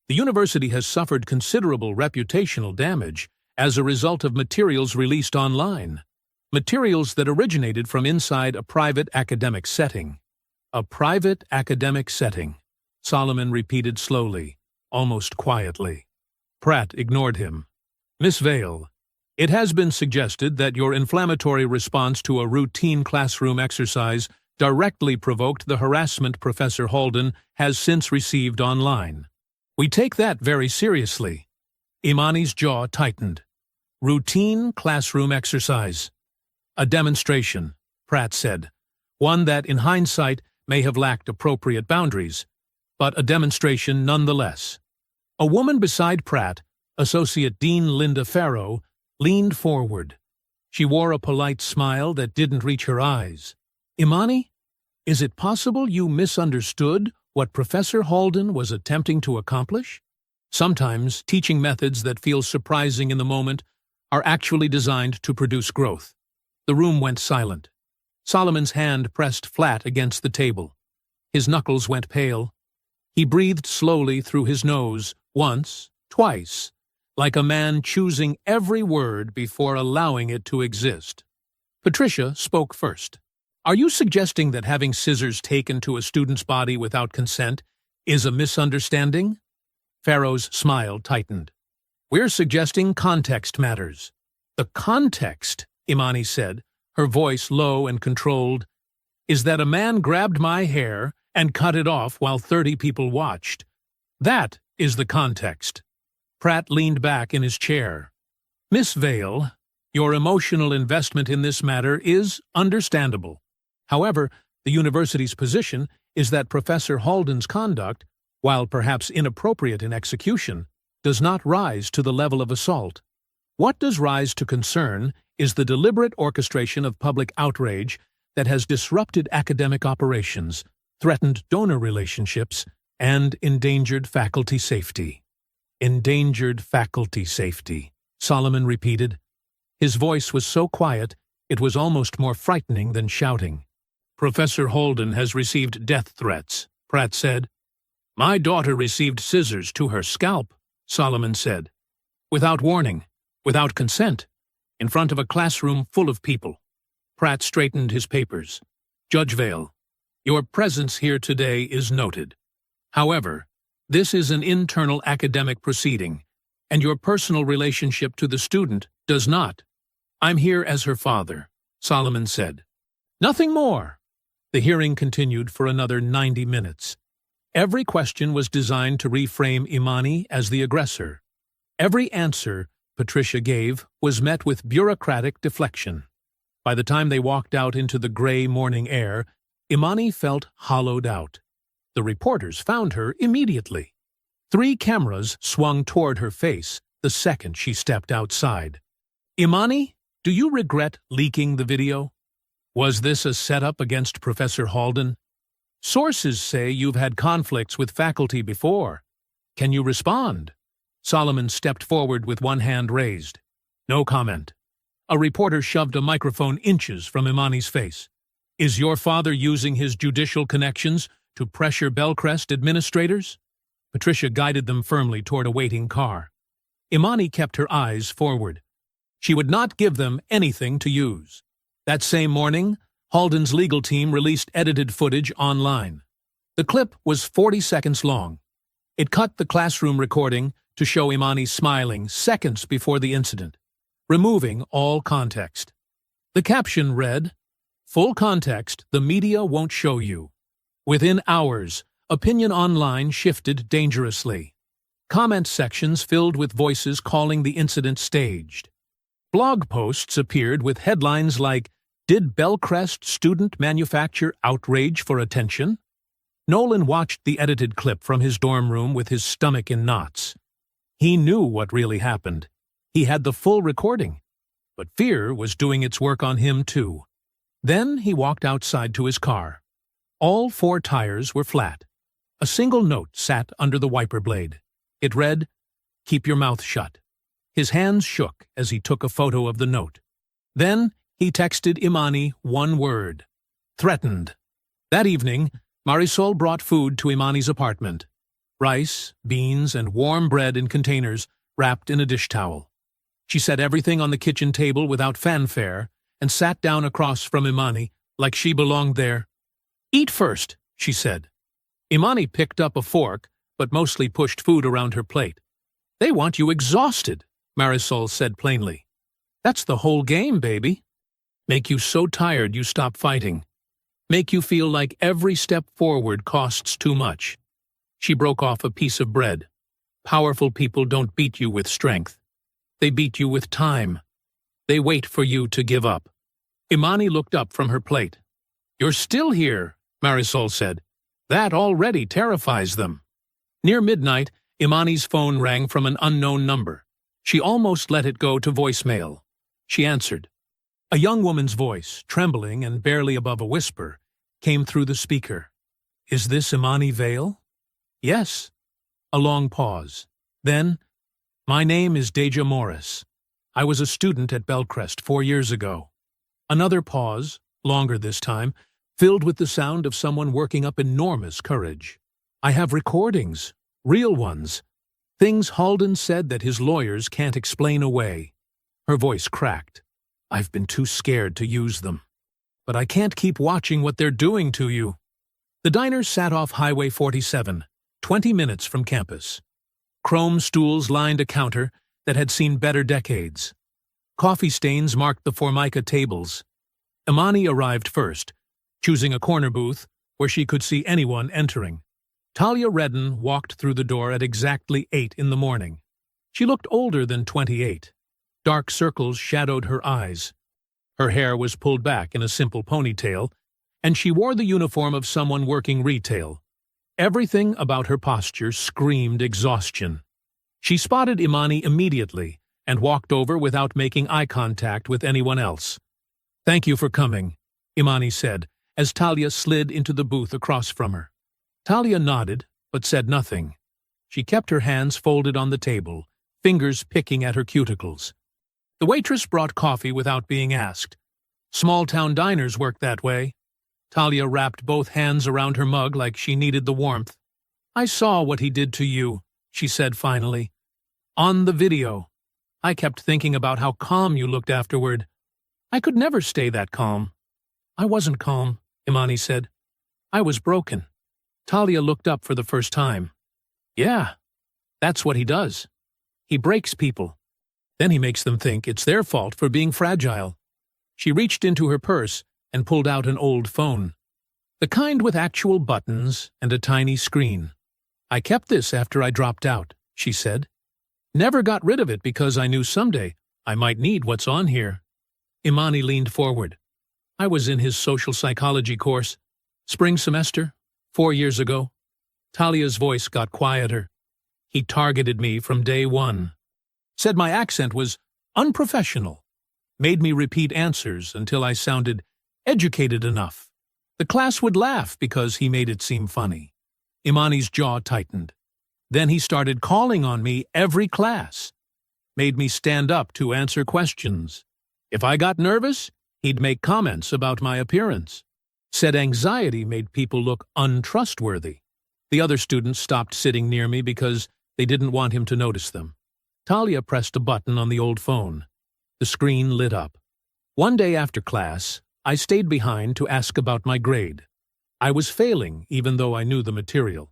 "The university has suffered considerable reputational damage as a result of materials released online. Materials that originated from inside a private academic setting." "A private academic setting," Solomon repeated slowly, almost quietly. Pratt ignored him. "Miss Vale, it has been suggested that your inflammatory response to a routine classroom exercise directly provoked the harassment Professor Halden has since received online. We take that very seriously." Imani's jaw tightened. "Routine classroom exercise." "A demonstration," Pratt said. "One that, in hindsight, may have lacked appropriate boundaries, but a demonstration nonetheless." A woman beside Pratt, Associate Dean Linda Farrow, leaned forward. She wore a polite smile that didn't reach her eyes. "Imani, is it possible you misunderstood what Professor Halden was attempting to accomplish? Sometimes teaching methods that feel surprising in the moment are actually designed to produce growth." The room went silent. Solomon's hand pressed flat against the table. His knuckles went pale. He breathed slowly through his nose, once, twice, like a man choosing every word before allowing it to exist. Patricia spoke first. "Are you suggesting that having scissors taken to a student's body without consent is a misunderstanding?" Farrow's smile tightened. "We're suggesting context matters." "The context," Imani said, her voice low and controlled, "is that a man grabbed my hair and cut it off while 30 people watched. That is the context." Pratt leaned back in his chair. "Miss Vale, your emotional investment in this matter is understandable. However, the university's position is that Professor Halden's conduct, while perhaps inappropriate in execution, does not rise to the level of assault. What does rise to concern is the deliberate orchestration of public outrage that has disrupted academic operations, threatened donor relationships, and endangered faculty safety." "Endangered faculty safety," Solomon repeated. His voice was so quiet it was almost more frightening than shouting. "Professor Halden has received death threats," Pratt said. "My daughter received scissors to her scalp," Solomon said. "Without warning, without consent, in front of a classroom full of people." Pratt straightened his papers. "Judge Vale, your presence here today is noted. However, this is an internal academic proceeding, and your personal relationship to the student does not." "I'm here as her father," Solomon said. "Nothing more." The hearing continued for another 90 minutes. Every question was designed to reframe Imani as the aggressor. Every answer Patricia gave was met with bureaucratic deflection. By the time they walked out into the gray morning air, Imani felt hollowed out. The reporters found her immediately. 3 cameras swung toward her face the second she stepped outside. Imani, do you regret leaking the video? Was this a setup against Professor Halden? Sources say you've had conflicts with faculty before. Can you respond? Solomon stepped forward with one hand raised. No comment. A reporter shoved a microphone inches from Imani's face. Is your father using his judicial connections to pressure Bellcrest administrators? Patricia guided them firmly toward a waiting car. Imani kept her eyes forward. She would not give them anything to use. That same morning, Halden's legal team released edited footage online. The clip was 40 seconds long. It cut the classroom recording to show Imani smiling seconds before the incident, removing all context. The caption read, "Full context the media won't show you." Within hours, opinion online shifted dangerously. Comment sections filled with voices calling the incident staged. Blog posts appeared with headlines like, "Did Bellcrest student manufacture outrage for attention?" Nolan watched the edited clip from his dorm room with his stomach in knots. He knew what really happened. He had the full recording. But fear was doing its work on him too. Then he walked outside to his car. All 4 tires were flat. A single note sat under the wiper blade. It read, "Keep your mouth shut." His hands shook as he took a photo of the note. Then he texted Imani one word: threatened. That evening, Marisol brought food to Imani's apartment. Rice, beans, and warm bread in containers wrapped in a dish towel. She set everything on the kitchen table without fanfare and sat down across from Imani like she belonged there. "Eat first," she said. Imani picked up a fork, but mostly pushed food around her plate. "They want you exhausted," Marisol said plainly. "That's the whole game, baby. Make you so tired you stop fighting. Make you feel like every step forward costs too much." She broke off a piece of bread. "Powerful people don't beat you with strength. They beat you with time. They wait for you to give up." Imani looked up from her plate. "You're still here," Marisol said. "That already terrifies them." Near midnight, Imani's phone rang from an unknown number. She almost let it go to voicemail. She answered. A young woman's voice, trembling and barely above a whisper, came through the speaker. "Is this Imani Vale?" "Yes." A long pause. Then, "My name is Deja Morris. I was a student at Bellcrest 4 years ago." Another pause, longer this time, filled with the sound of someone working up enormous courage. "I have recordings, real ones. Things Halden said that his lawyers can't explain away." Her voice cracked. "I've been too scared to use them. But I can't keep watching what they're doing to you." The diner sat off Highway 47, 20 minutes from campus. Chrome stools lined a counter that had seen better decades. Coffee stains marked the Formica tables. Imani arrived first, choosing a corner booth where she could see anyone entering. Talia Redden walked through the door at exactly 8 in the morning. She looked older than 28. Dark circles shadowed her eyes. Her hair was pulled back in a simple ponytail, and she wore the uniform of someone working retail. Everything about her posture screamed exhaustion. She spotted Imani immediately and walked over without making eye contact with anyone else. "Thank you for coming," Imani said, as Talia slid into the booth across from her. Talia nodded, but said nothing. She kept her hands folded on the table, fingers picking at her cuticles. The waitress brought coffee without being asked. Small-town diners work that way. Talia wrapped both hands around her mug like she needed the warmth. "I saw what he did to you," she said finally. "On the video. I kept thinking about how calm you looked afterward. I could never stay that calm." "I wasn't calm," Imani said. "I was broken." Talia looked up for the first time. "Yeah, that's what he does. He breaks people. Then he makes them think it's their fault for being fragile." She reached into her purse and pulled out an old phone. The kind with actual buttons and a tiny screen. "I kept this after I dropped out," she said. "Never got rid of it because I knew someday I might need what's on here." Imani leaned forward. "I was in his social psychology course. Spring semester, 4 years ago. Talia's voice got quieter. He targeted me from day one. Said my accent was unprofessional. Made me repeat answers until I sounded educated enough. The class would laugh because he made it seem funny. Imani's jaw tightened. Then he started calling on me every class. Made me stand up to answer questions. If I got nervous, he'd make comments about my appearance. Said anxiety made people look untrustworthy. The other students stopped sitting near me because they didn't want him to notice them. Talia pressed a button on the old phone. The screen lit up. One day after class, I stayed behind to ask about my grade. I was failing even though I knew the material.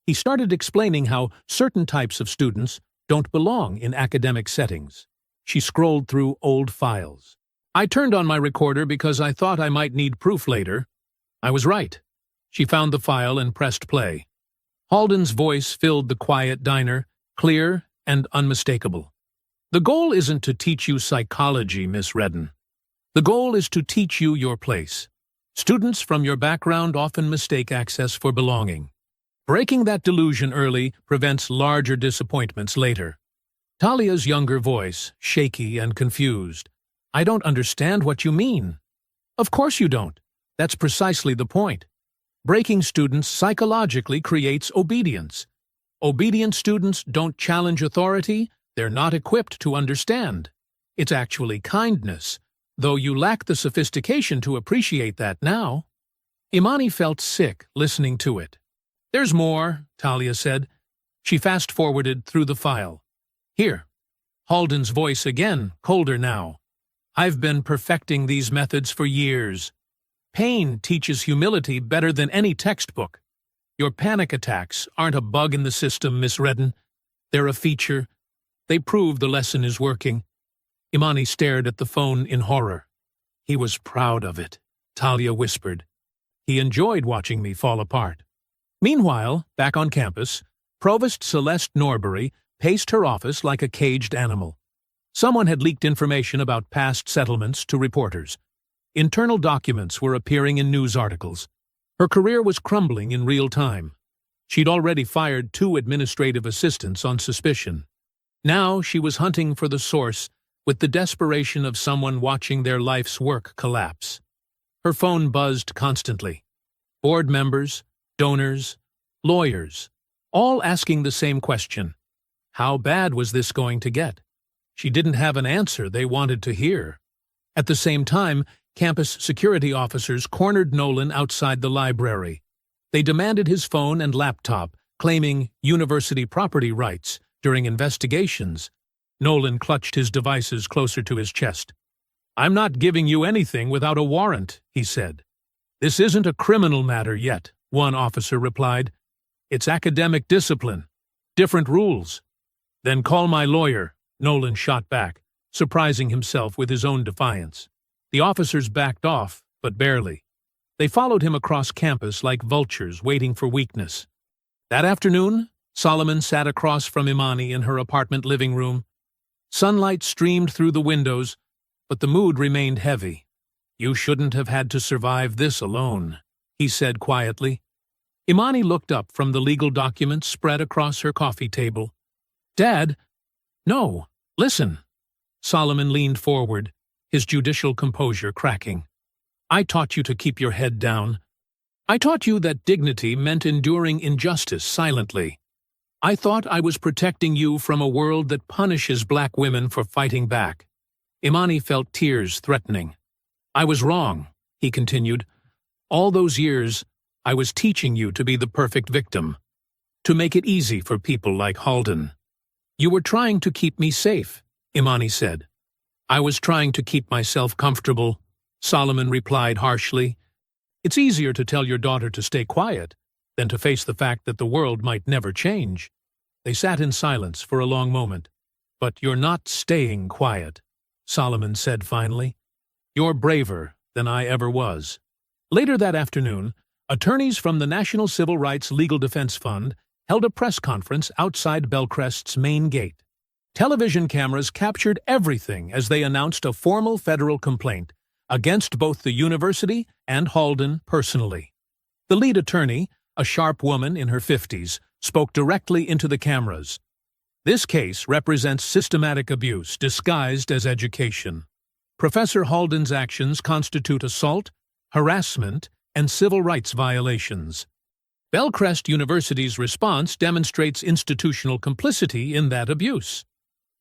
He started explaining how certain types of students don't belong in academic settings. She scrolled through old files. I turned on my recorder because I thought I might need proof later. I was right. She found the file and pressed play. Halden's voice filled the quiet diner, clear and unmistakable. The goal isn't to teach you psychology, Miss Redden. The goal is to teach you your place. Students from your background often mistake access for belonging. Breaking that delusion early prevents larger disappointments later. Talia's younger voice, shaky and confused. I don't understand what you mean. Of course you don't. That's precisely the point. Breaking students psychologically creates obedience. Obedient students don't challenge authority, they're not equipped to understand. It's actually kindness, though you lack the sophistication to appreciate that now. Imani felt sick listening to it. There's more, Talia said. She fast-forwarded through the file. Here. Halden's voice again, colder now. I've been perfecting these methods for years. Pain teaches humility better than any textbook. Your panic attacks aren't a bug in the system, Miss Redden. They're a feature. They prove the lesson is working. Imani stared at the phone in horror. He was proud of it, Talia whispered. He enjoyed watching me fall apart. Meanwhile, back on campus, Provost Celeste Norbury paced her office like a caged animal. Someone had leaked information about past settlements to reporters. Internal documents were appearing in news articles. Her career was crumbling in real time. She'd already fired 2 administrative assistants on suspicion. Now she was hunting for the source with the desperation of someone watching their life's work collapse. Her phone buzzed constantly. Board members, donors, lawyers, all asking the same question. How bad was this going to get? She didn't have an answer they wanted to hear. At the same time, campus security officers cornered Nolan outside the library. They demanded his phone and laptop, claiming university property rights during investigations. Nolan clutched his devices closer to his chest. I'm not giving you anything without a warrant, he said. This isn't a criminal matter yet, one officer replied. It's academic discipline. Different rules. Then call my lawyer, Nolan shot back, surprising himself with his own defiance. The officers backed off, but barely. They followed him across campus like vultures waiting for weakness. That afternoon, Solomon sat across from Imani in her apartment living room. Sunlight streamed through the windows, but the mood remained heavy. You shouldn't have had to survive this alone, he said quietly. Imani looked up from the legal documents spread across her coffee table. Dad? No, listen. Solomon leaned forward, his judicial composure cracking. I taught you to keep your head down. I taught you that dignity meant enduring injustice silently. I thought I was protecting you from a world that punishes black women for fighting back. Imani felt tears threatening. I was wrong, he continued. All those years, I was teaching you to be the perfect victim, to make it easy for people like Halden. You were trying to keep me safe, Imani said. I was trying to keep myself comfortable, Solomon replied harshly. It's easier to tell your daughter to stay quiet than to face the fact that the world might never change. They sat in silence for a long moment. But you're not staying quiet, Solomon said finally. You're braver than I ever was. Later that afternoon, attorneys from the National Civil Rights Legal Defense Fund held a press conference outside Belcrest's main gate. Television cameras captured everything as they announced a formal federal complaint against both the university and Halden personally. The lead attorney, a sharp woman in her 50s, spoke directly into the cameras. This case represents systematic abuse disguised as education. Professor Halden's actions constitute assault, harassment, and civil rights violations. Bellcrest University's response demonstrates institutional complicity in that abuse.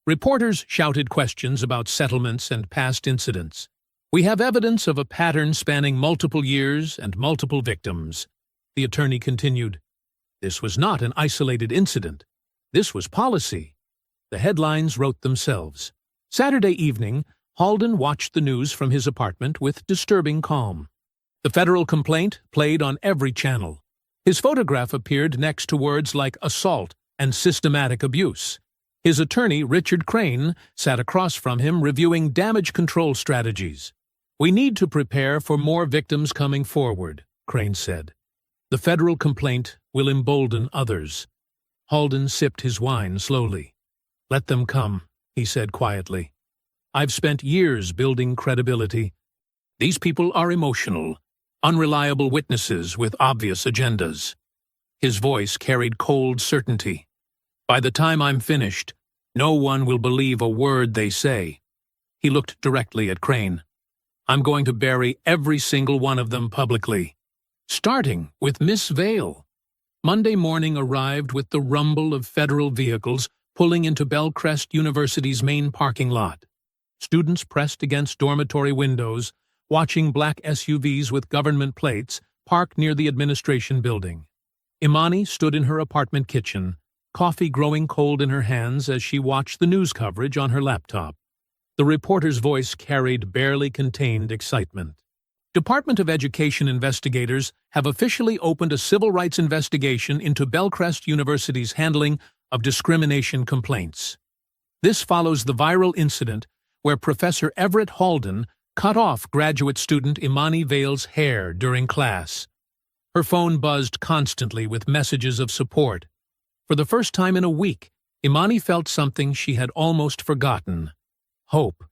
Reporters shouted questions about settlements and past incidents. We have evidence of a pattern spanning multiple years and multiple victims. The attorney continued. This was not an isolated incident. This was policy. The headlines wrote themselves. Saturday evening, Halden watched the news from his apartment with disturbing calm. The federal complaint played on every channel. His photograph appeared next to words like assault and systematic abuse. His attorney, Richard Crane, sat across from him reviewing damage control strategies. "We need to prepare for more victims coming forward," Crane said. "The federal complaint will embolden others." Halden sipped his wine slowly. "Let them come," he said quietly. "I've spent years building credibility. These people are emotional, unreliable witnesses with obvious agendas." His voice carried cold certainty. "By the time I'm finished, no one will believe a word they say." He looked directly at Crane. "I'm going to bury every single one of them publicly, starting with Miss Vale." Monday morning arrived with the rumble of federal vehicles pulling into Bellcrest University's main parking lot. Students pressed against dormitory windows, watching black SUVs with government plates parked near the administration building. Imani stood in her apartment kitchen, coffee growing cold in her hands as she watched the news coverage on her laptop. The reporter's voice carried barely contained excitement. Department of Education investigators have officially opened a civil rights investigation into Bellcrest University's handling of discrimination complaints. This follows the viral incident where Professor Everett Halden cut off graduate student Imani Vale's hair during class. Her phone buzzed constantly with messages of support. For the first time in a week, Imani felt something she had almost forgotten: hope.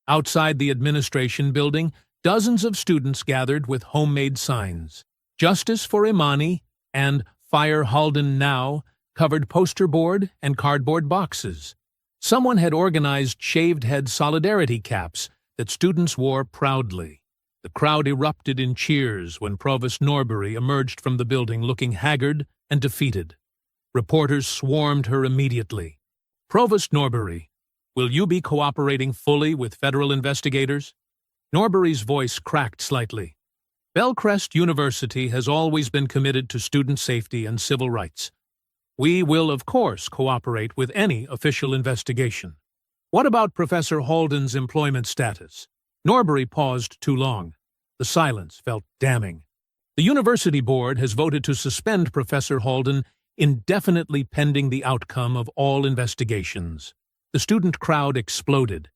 Outside the administration building, dozens of students gathered with homemade signs. "Justice for Imani" and "Fire Halden Now" covered poster board and cardboard boxes. Someone had organized shaved-head solidarity caps that students wore proudly. The crowd erupted in cheers when Provost Norbury emerged from the building looking haggard and defeated. Reporters swarmed her immediately. "Provost Norbury, will you be cooperating fully with federal investigators?" Norbury's voice cracked slightly. "Bellcrest University has always been committed to student safety and civil rights. We will, of course, cooperate with any official investigation." "What about Professor Halden's employment status?" Norbury paused too long. The silence felt damning. "The university board has voted to suspend Professor Halden indefinitely pending the outcome of all investigations." The student crowd exploded.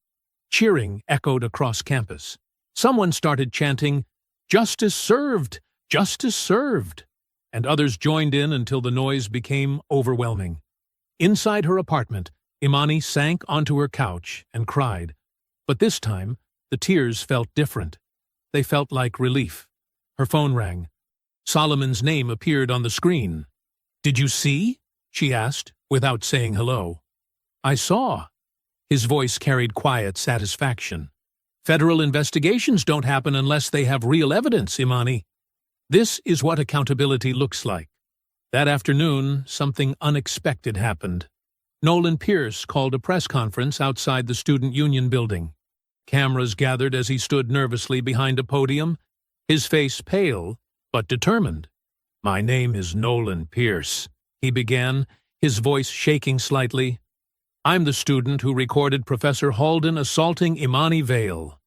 Cheering echoed across campus. Someone started chanting, "Justice served! Justice served!" and others joined in until the noise became overwhelming. Inside her apartment, Imani sank onto her couch and cried. But this time, the tears felt different. They felt like relief. Her phone rang. Solomon's name appeared on the screen. "Did you see?" she asked, without saying hello. "I saw." His voice carried quiet satisfaction. "Federal investigations don't happen unless they have real evidence, Imani. This is what accountability looks like." That afternoon, something unexpected happened. Nolan Pierce called a press conference outside the Student Union building. Cameras gathered as he stood nervously behind a podium, his face pale but determined. "My name is Nolan Pierce," he began, his voice shaking slightly. "I'm the student who recorded Professor Halden assaulting Imani Vale."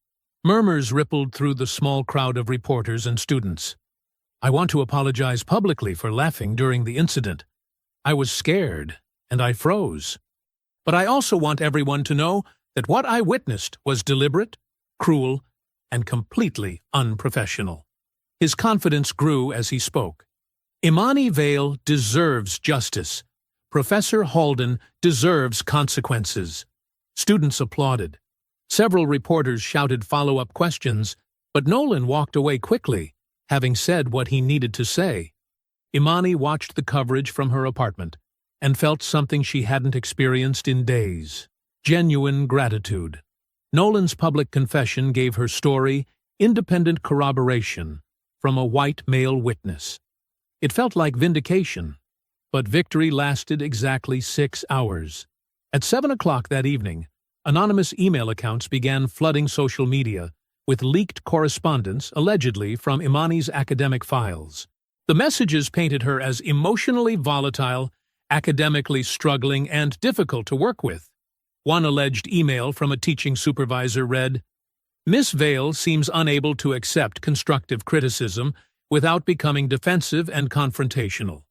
Murmurs rippled through the small crowd of reporters and students. "I want to apologize publicly for laughing during the incident. I was scared, and I froze. But I also want everyone to know that what I witnessed was deliberate, cruel, and completely unprofessional." His confidence grew as he spoke. "Imani Vale deserves justice. Professor Halden deserves consequences." Students applauded. Several reporters shouted follow-up questions, but Nolan walked away quickly. having said what he needed to say. Imani watched the coverage from her apartment and felt something she hadn't experienced in days: genuine gratitude. Nolan's public confession gave her story independent corroboration from a white male witness. It felt like vindication, but victory lasted exactly 6 hours. At 7 o'clock that evening, anonymous email accounts began flooding social media with leaked correspondence allegedly from Imani's academic files. The messages painted her as emotionally volatile, academically struggling, and difficult to work with. One alleged email from a teaching supervisor read, "Miss Vale seems unable to accept constructive criticism without becoming defensive and confrontational.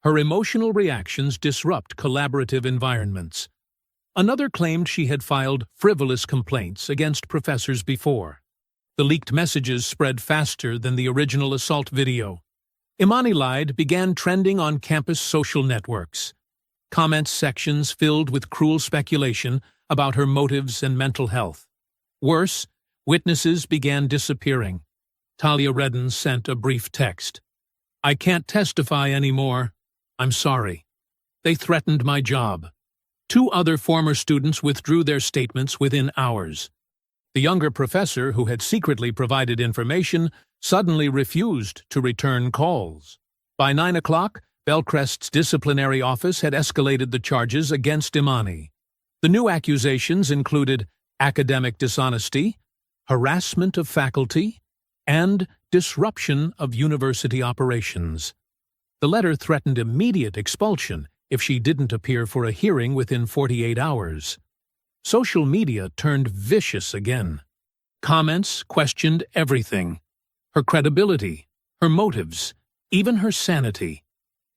Her emotional reactions disrupt collaborative environments." Another claimed she had filed frivolous complaints against professors before. The leaked messages spread faster than the original assault video. Imani Lied began trending on campus social networks. Comment sections filled with cruel speculation about her motives and mental health. Worse, witnesses began disappearing. Talia Redden sent a brief text. "I can't testify anymore. I'm sorry. They threatened my job." 2 other former students withdrew their statements within hours. The younger professor, who had secretly provided information, suddenly refused to return calls. By 9 o'clock, Bellcrest's disciplinary office had escalated the charges against Imani. The new accusations included academic dishonesty, harassment of faculty, and disruption of university operations. The letter threatened immediate expulsion if she didn't appear for a hearing within 48 hours. Social media turned vicious again. Comments questioned everything: her credibility, her motives, even her sanity.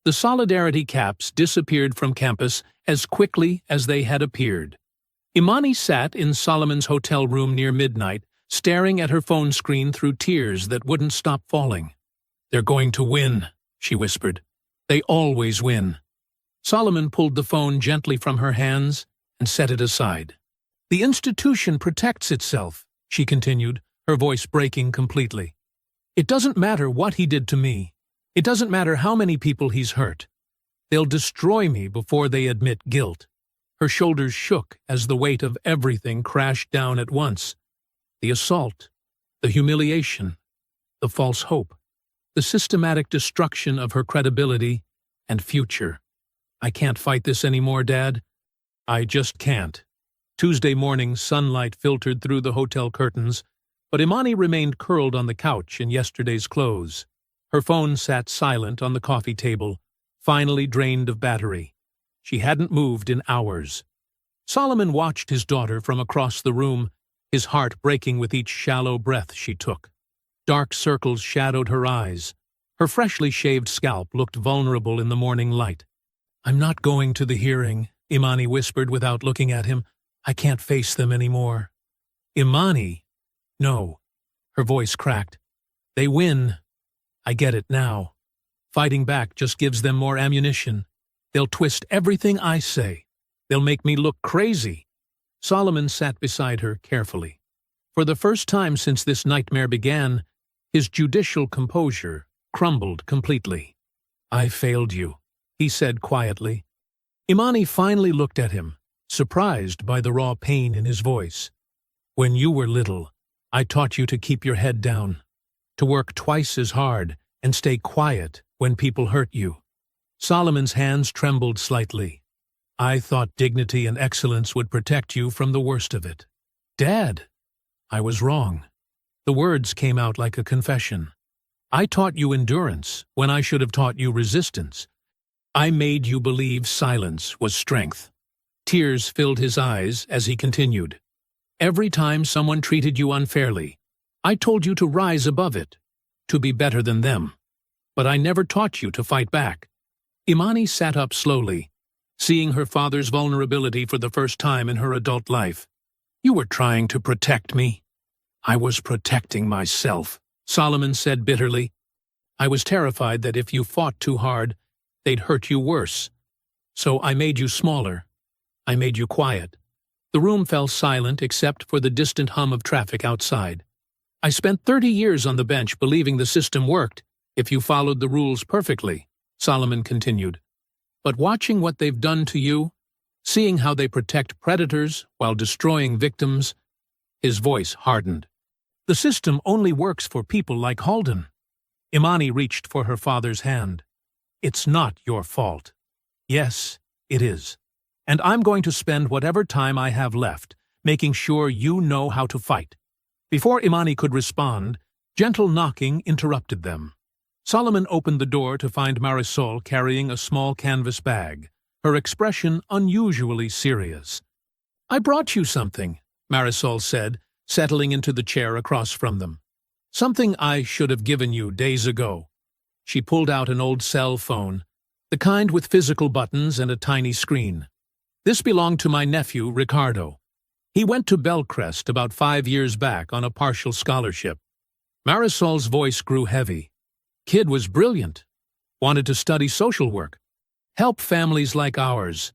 The solidarity caps disappeared from campus as quickly as they had appeared. Imani sat in Solomon's hotel room near midnight, staring at her phone screen through tears that wouldn't stop falling. "They're going to win," she whispered. "They always win." Solomon pulled the phone gently from her hands and set it aside. "The institution protects itself," she continued, her voice breaking completely. "It doesn't matter what he did to me. It doesn't matter how many people he's hurt. They'll destroy me before they admit guilt." Her shoulders shook as the weight of everything crashed down at once. The assault, the humiliation, the false hope, the systematic destruction of her credibility and future. "I can't fight this anymore, Dad. I just can't." Tuesday morning, sunlight filtered through the hotel curtains, but Imani remained curled on the couch in yesterday's clothes. Her phone sat silent on the coffee table, finally drained of battery. She hadn't moved in hours. Solomon watched his daughter from across the room, his heart breaking with each shallow breath she took. Dark circles shadowed her eyes. Her freshly shaved scalp looked vulnerable in the morning light. "I'm not going to the hearing," Imani whispered without looking at him. "I can't face them anymore." "Imani?" "No." Her voice cracked. "They win. I get it now. Fighting back just gives them more ammunition. They'll twist everything I say. They'll make me look crazy." Solomon sat beside her carefully. For the first time since this nightmare began, his judicial composure crumbled completely. "I failed you," he said quietly. Imani finally looked at him, surprised by the raw pain in his voice. "When you were little, I taught you to keep your head down, to work twice as hard and stay quiet when people hurt you." Solomon's hands trembled slightly. "I thought dignity and excellence would protect you from the worst of it." "Dad!" "I was wrong." The words came out like a confession. "I taught you endurance when I should have taught you resistance. I made you believe silence was strength." Tears filled his eyes as he continued. "Every time someone treated you unfairly, I told you to rise above it, to be better than them. But I never taught you to fight back." Imani sat up slowly, seeing her father's vulnerability for the first time in her adult life. "You were trying to protect me." "I was protecting myself," Solomon said bitterly. "I was terrified that if you fought too hard, they'd hurt you worse. So I made you smaller. I made you quiet." The room fell silent except for the distant hum of traffic outside. I spent 30 years on the bench believing the system worked if you followed the rules perfectly, Solomon continued. But watching what they've done to you, seeing how they protect predators while destroying victims, his voice hardened. The system only works for people like Halden. Imani reached for her father's hand. It's not your fault. Yes, it is. And I'm going to spend whatever time I have left making sure you know how to fight. Before Imani could respond, gentle knocking interrupted them. Solomon opened the door to find Marisol carrying a small canvas bag, her expression unusually serious. I brought you something, Marisol said, settling into the chair across from them. Something I should have given you days ago. She pulled out an old cell phone, the kind with physical buttons and a tiny screen. This belonged to my nephew, Ricardo. He went to Bellcrest about 5 years back on a partial scholarship. Marisol's voice grew heavy. Kid was brilliant. Wanted to study social work. Help families like ours.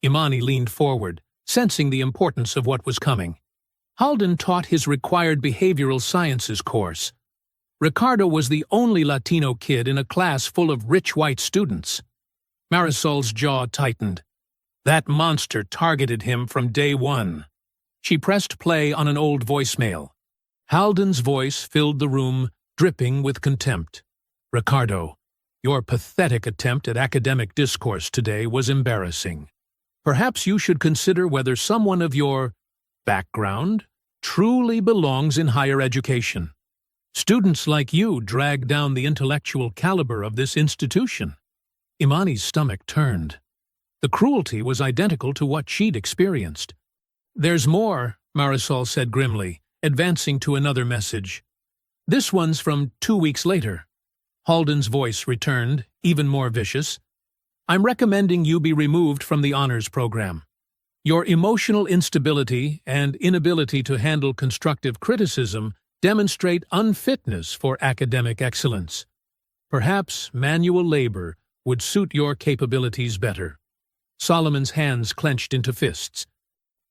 Imani leaned forward, sensing the importance of what was coming. Halden taught his required behavioral sciences course. Ricardo was the only Latino kid in a class full of rich white students. Marisol's jaw tightened. That monster targeted him from day one. She pressed play on an old voicemail. Halden's voice filled the room, dripping with contempt. Ricardo, your pathetic attempt at academic discourse today was embarrassing. Perhaps you should consider whether someone of your background truly belongs in higher education. Students like you drag down the intellectual caliber of this institution. Imani's stomach turned. The cruelty was identical to what she'd experienced. There's more, Marisol said grimly, advancing to another message. This one's from 2 weeks later. Halden's voice returned, even more vicious. I'm recommending you be removed from the honors program. Your emotional instability and inability to handle constructive criticism demonstrate unfitness for academic excellence. Perhaps manual labor would suit your capabilities better. Solomon's hands clenched into fists.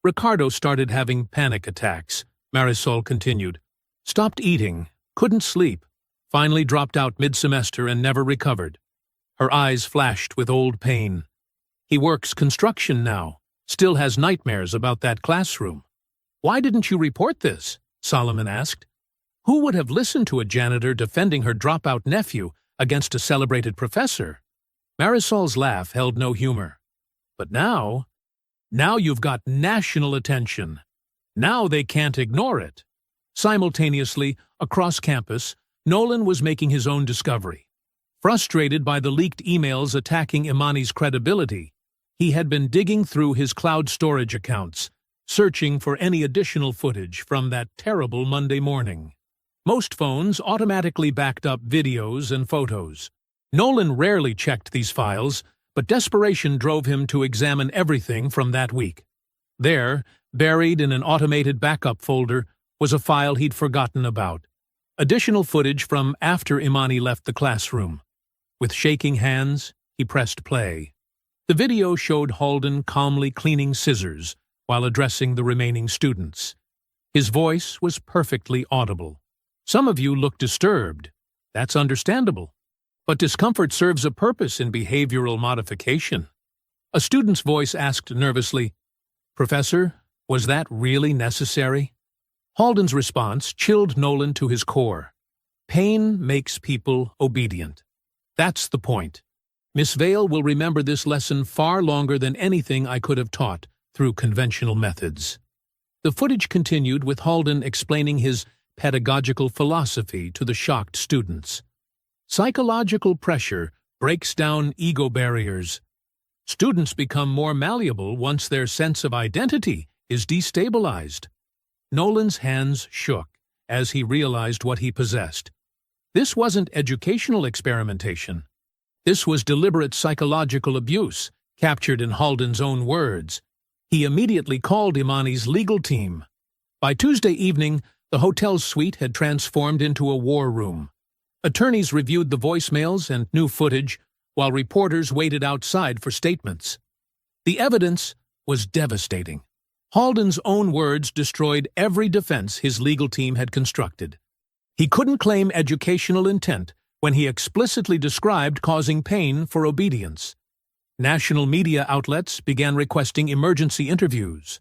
Ricardo started having panic attacks, Marisol continued. Stopped eating, couldn't sleep, finally dropped out mid-semester and never recovered. Her eyes flashed with old pain. He works construction now, still has nightmares about that classroom. Why didn't you report this? Solomon asked. Who would have listened to a janitor defending her dropout nephew against a celebrated professor? Marisol's laugh held no humor. But now you've got national attention. Now they can't ignore it. Simultaneously, across campus, Nolan was making his own discovery. Frustrated by the leaked emails attacking Imani's credibility, he had been digging through his cloud storage accounts, searching for any additional footage from that terrible Monday morning. Most phones automatically backed up videos and photos. Nolan rarely checked these files, but desperation drove him to examine everything from that week. There, buried in an automated backup folder, was a file he'd forgotten about. Additional footage from after Imani left the classroom. With shaking hands, he pressed play. The video showed Halden calmly cleaning scissors while addressing the remaining students. His voice was perfectly audible. Some of you look disturbed. That's understandable. But discomfort serves a purpose in behavioral modification. A student's voice asked nervously, Professor, was that really necessary? Halden's response chilled Nolan to his core. Pain makes people obedient. That's the point. Miss Vale will remember this lesson far longer than anything I could have taught through conventional methods. The footage continued with Halden explaining his pedagogical philosophy to the shocked students. Psychological pressure breaks down ego barriers. Students become more malleable once their sense of identity is destabilized. Nolan's hands shook as he realized what he possessed. This wasn't educational experimentation. This was deliberate psychological abuse, captured in Halden's own words. He immediately called Imani's legal team. By Tuesday evening, the hotel's suite had transformed into a war room. Attorneys reviewed the voicemails and new footage, while reporters waited outside for statements. The evidence was devastating. Halden's own words destroyed every defense his legal team had constructed. He couldn't claim educational intent when he explicitly described causing pain for obedience. National media outlets began requesting emergency interviews.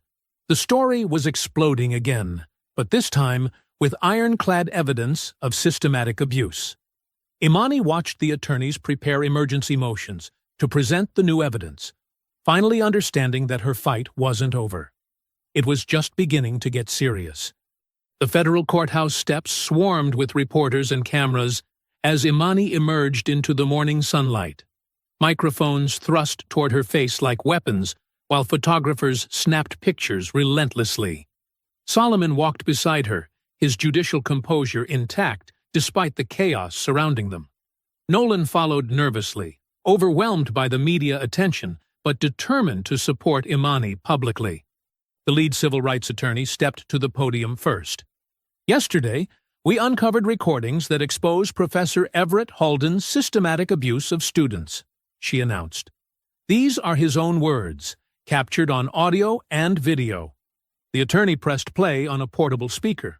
The story was exploding again, but this time with ironclad evidence of systematic abuse. Imani watched the attorneys prepare emergency motions to present the new evidence, finally understanding that her fight wasn't over. It was just beginning to get serious. The federal courthouse steps swarmed with reporters and cameras as Imani emerged into the morning sunlight. Microphones thrust toward her face like weapons, while photographers snapped pictures relentlessly. Solomon walked beside her, his judicial composure intact despite the chaos surrounding them. Nolan followed nervously, overwhelmed by the media attention, but determined to support Imani publicly. The lead civil rights attorney stepped to the podium first. Yesterday, we uncovered recordings that expose Professor Everett Halden's systematic abuse of students, she announced. These are his own words, captured on audio and video. The attorney pressed play on a portable speaker.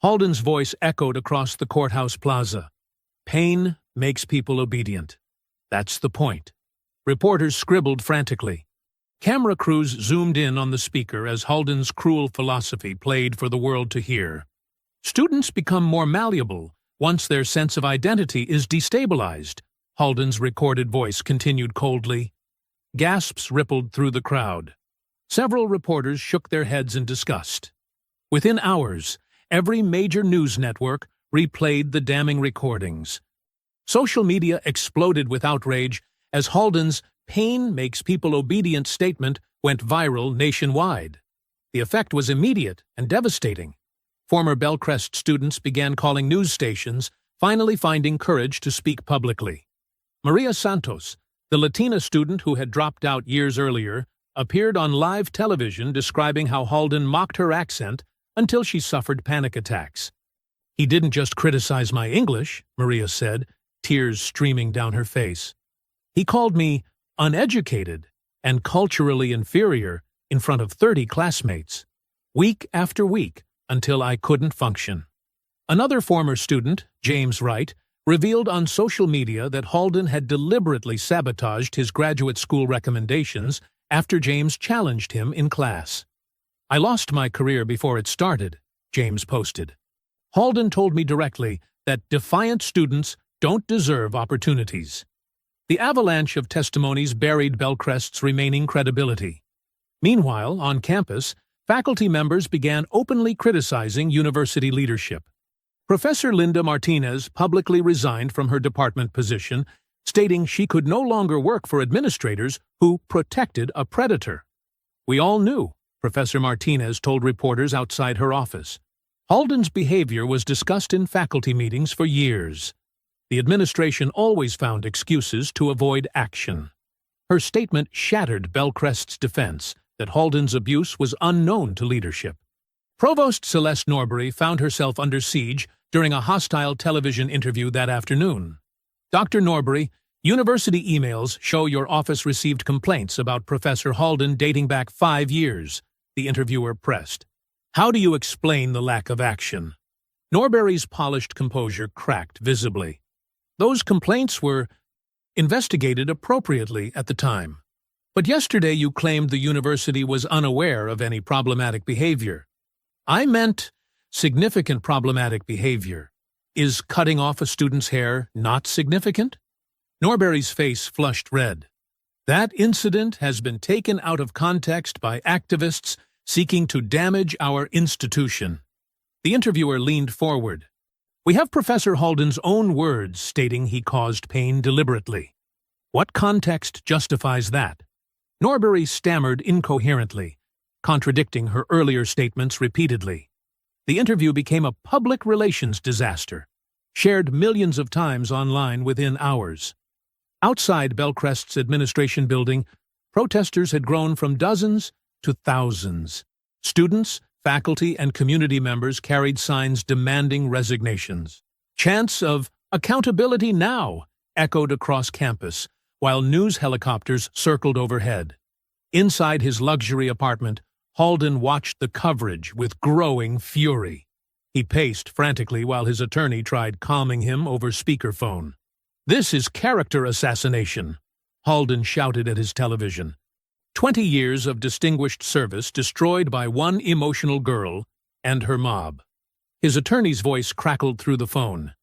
Halden's voice echoed across the courthouse plaza. Pain makes people obedient. That's the point. Reporters scribbled frantically. Camera crews zoomed in on the speaker as Halden's cruel philosophy played for the world to hear. Students become more malleable once their sense of identity is destabilized, Halden's recorded voice continued coldly. Gasps rippled through the crowd. Several reporters shook their heads in disgust. Within hours, every major news network replayed the damning recordings. Social media exploded with outrage as Halden's "pain makes people obedient" statement went viral nationwide. The effect was immediate and devastating. Former Bellcrest students began calling news stations, finally finding courage to speak publicly. Maria Santos, the Latina student who had dropped out years earlier, appeared on live television describing how Halden mocked her accent until she suffered panic attacks. "He didn't just criticize my English," Maria said, tears streaming down her face. "He called me uneducated and culturally inferior in front of 30 classmates, week after week, until I couldn't function." Another former student, James Wright, revealed on social media that Halden had deliberately sabotaged his graduate school recommendations after James challenged him in class. "I lost my career before it started," James posted. "Halden told me directly that defiant students don't deserve opportunities." The avalanche of testimonies buried Bellcrest's remaining credibility. Meanwhile, on campus, faculty members began openly criticizing university leadership. Professor Linda Martinez publicly resigned from her department position, stating she could no longer work for administrators who protected a predator. "We all knew," Professor Martinez told reporters outside her office. Halden's behavior was discussed in faculty meetings for years. The administration always found excuses to avoid action. Her statement shattered Bellcrest's defense that Halden's abuse was unknown to leadership. Provost Celeste Norbury found herself under siege during a hostile television interview that afternoon. "Dr. Norbury, university emails show your office received complaints about Professor Halden dating back 5 years," the interviewer pressed. "How do you explain the lack of action?" Norbury's polished composure cracked visibly. "Those complaints were investigated appropriately at the time. But yesterday you claimed the university was unaware of any problematic behavior." "I meant significant problematic behavior. Is cutting off a student's hair not significant?" Norbury's face flushed red. "That incident has been taken out of context by activists seeking to damage our institution." The interviewer leaned forward. "We have Professor Halden's own words stating he caused pain deliberately. What context justifies that?" Norbury stammered incoherently, contradicting her earlier statements repeatedly. The interview became a public relations disaster, shared millions of times online within hours. Outside Bellcrest's administration building, protesters had grown from dozens to thousands. Students, faculty, and community members carried signs demanding resignations. Chants of "Accountability now!" echoed across campus, while news helicopters circled overhead. Inside his luxury apartment, Halden watched the coverage with growing fury. He paced frantically while his attorney tried calming him over speakerphone. "This is character assassination," Halden shouted at his television. 20 years of distinguished service destroyed by one emotional girl and her mob. His attorney's voice crackled through the phone.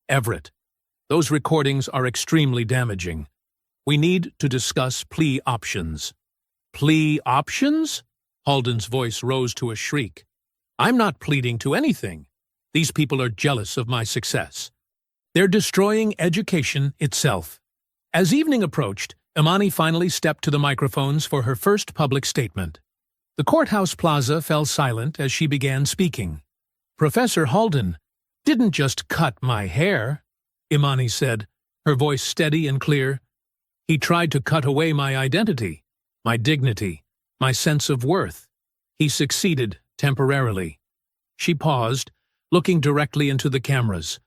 "Everett, those recordings are extremely damaging. We need to discuss plea options." "Plea options?" Halden's voice rose to a shriek. "I'm not pleading to anything. These people are jealous of my success. They're destroying education itself." As evening approached, Imani finally stepped to the microphones for her first public statement. The courthouse plaza fell silent as she began speaking. "Professor Halden didn't just cut my hair," Imani said, her voice steady and clear. "He tried to cut away my identity, my dignity, my sense of worth. He succeeded temporarily." She paused, looking directly into the cameras.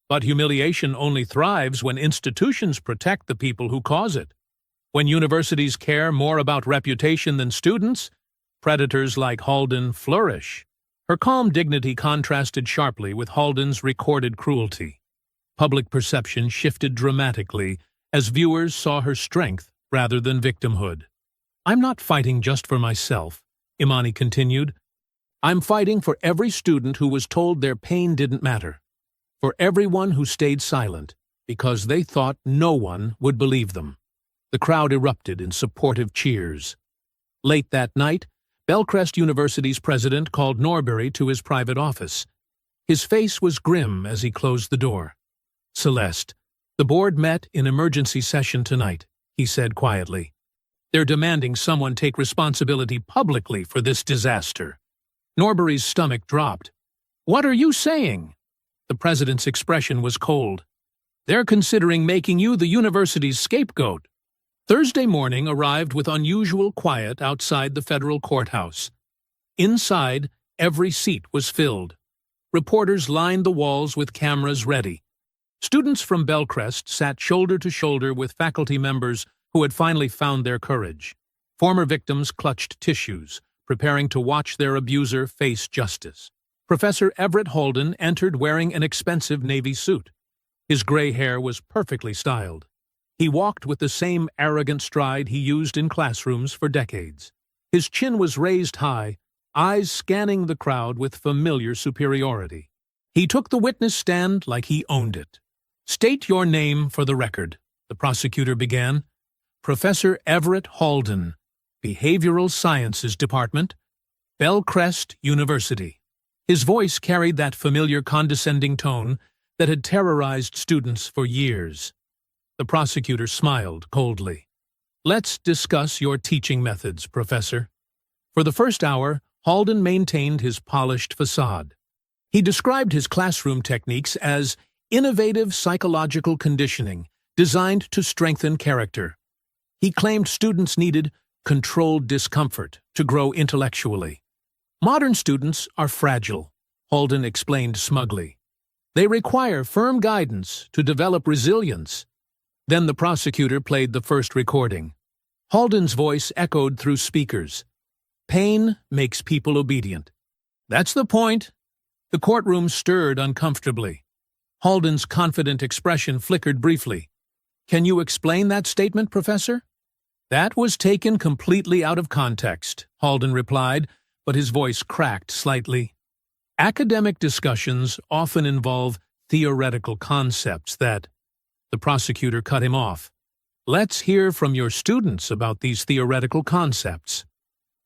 "But humiliation only thrives when institutions protect the people who cause it. When universities care more about reputation than students, predators like Halden flourish." Her calm dignity contrasted sharply with Halden's recorded cruelty. Public perception shifted dramatically as viewers saw her strength rather than victimhood. "I'm not fighting just for myself," Imani continued. "I'm fighting for every student who was told their pain didn't matter, for everyone who stayed silent because they thought no one would believe them." The crowd erupted in supportive cheers. Late that night, Bellcrest University's president called Norbury to his private office. His face was grim as he closed the door. "Celeste, the board met in emergency session tonight," he said quietly. "They're demanding someone take responsibility publicly for this disaster." Norbury's stomach dropped. "What are you saying?" The president's expression was cold. "They're considering making you the university's scapegoat." Thursday morning arrived with unusual quiet outside the federal courthouse. Inside, every seat was filled. Reporters lined the walls with cameras ready. Students from Bellcrest sat shoulder to shoulder with faculty members who had finally found their courage. Former victims clutched tissues, preparing to watch their abuser face justice. Professor Everett Halden entered wearing an expensive navy suit. His gray hair was perfectly styled. He walked with the same arrogant stride he used in classrooms for decades. His chin was raised high, eyes scanning the crowd with familiar superiority. He took the witness stand like he owned it. "State your name for the record," the prosecutor began. "Professor Everett Halden, Behavioral Sciences Department, Bellcrest University." His voice carried that familiar condescending tone that had terrorized students for years. The prosecutor smiled coldly. "Let's discuss your teaching methods, Professor." For the first hour, Halden maintained his polished facade. He described his classroom techniques as innovative psychological conditioning designed to strengthen character. He claimed students needed controlled discomfort to grow intellectually. "Modern students are fragile," Halden explained smugly. "They require firm guidance to develop resilience." Then the prosecutor played the first recording. Halden's voice echoed through speakers. "Pain makes people obedient." "That's the point." The courtroom stirred uncomfortably. Halden's confident expression flickered briefly. "Can you explain that statement, Professor?" "That was taken completely out of context," Halden replied, but his voice cracked slightly. "Academic discussions often involve theoretical concepts that—" The prosecutor cut him off. "Let's hear from your students about these theoretical concepts."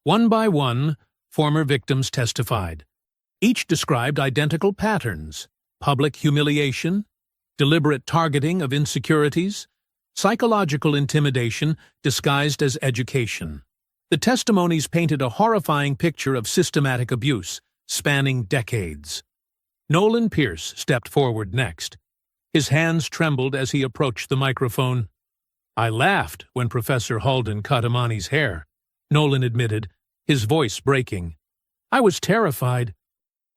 One by one, former victims testified. Each described identical patterns: public humiliation, deliberate targeting of insecurities, psychological intimidation disguised as education. The testimonies painted a horrifying picture of systematic abuse, spanning decades. Nolan Pierce stepped forward next. His hands trembled as he approached the microphone. "I laughed when Professor Halden cut Imani's hair," Nolan admitted, his voice breaking. "I was terrified.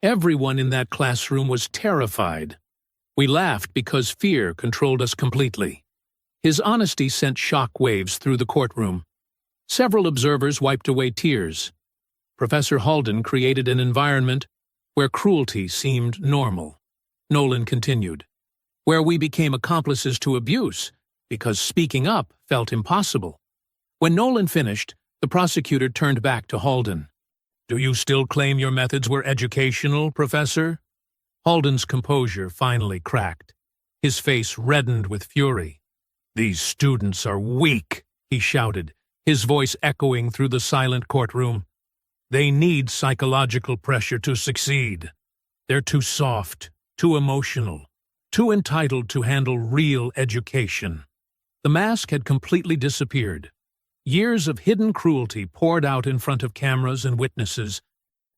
Everyone in that classroom was terrified. We laughed because fear controlled us completely." His honesty sent shock waves through the courtroom. Several observers wiped away tears. Professor Halden created an environment where cruelty seemed normal. Nolan continued, where we became accomplices to abuse because speaking up felt impossible. When Nolan finished, the prosecutor turned back to Halden. Do you still claim your methods were educational, Professor? Halden's composure finally cracked. His face reddened with fury. These students are weak, he shouted, his voice echoing through the silent courtroom. They need psychological pressure to succeed. They're too soft, too emotional, too entitled to handle real education. The mask had completely disappeared. Years of hidden cruelty poured out in front of cameras and witnesses.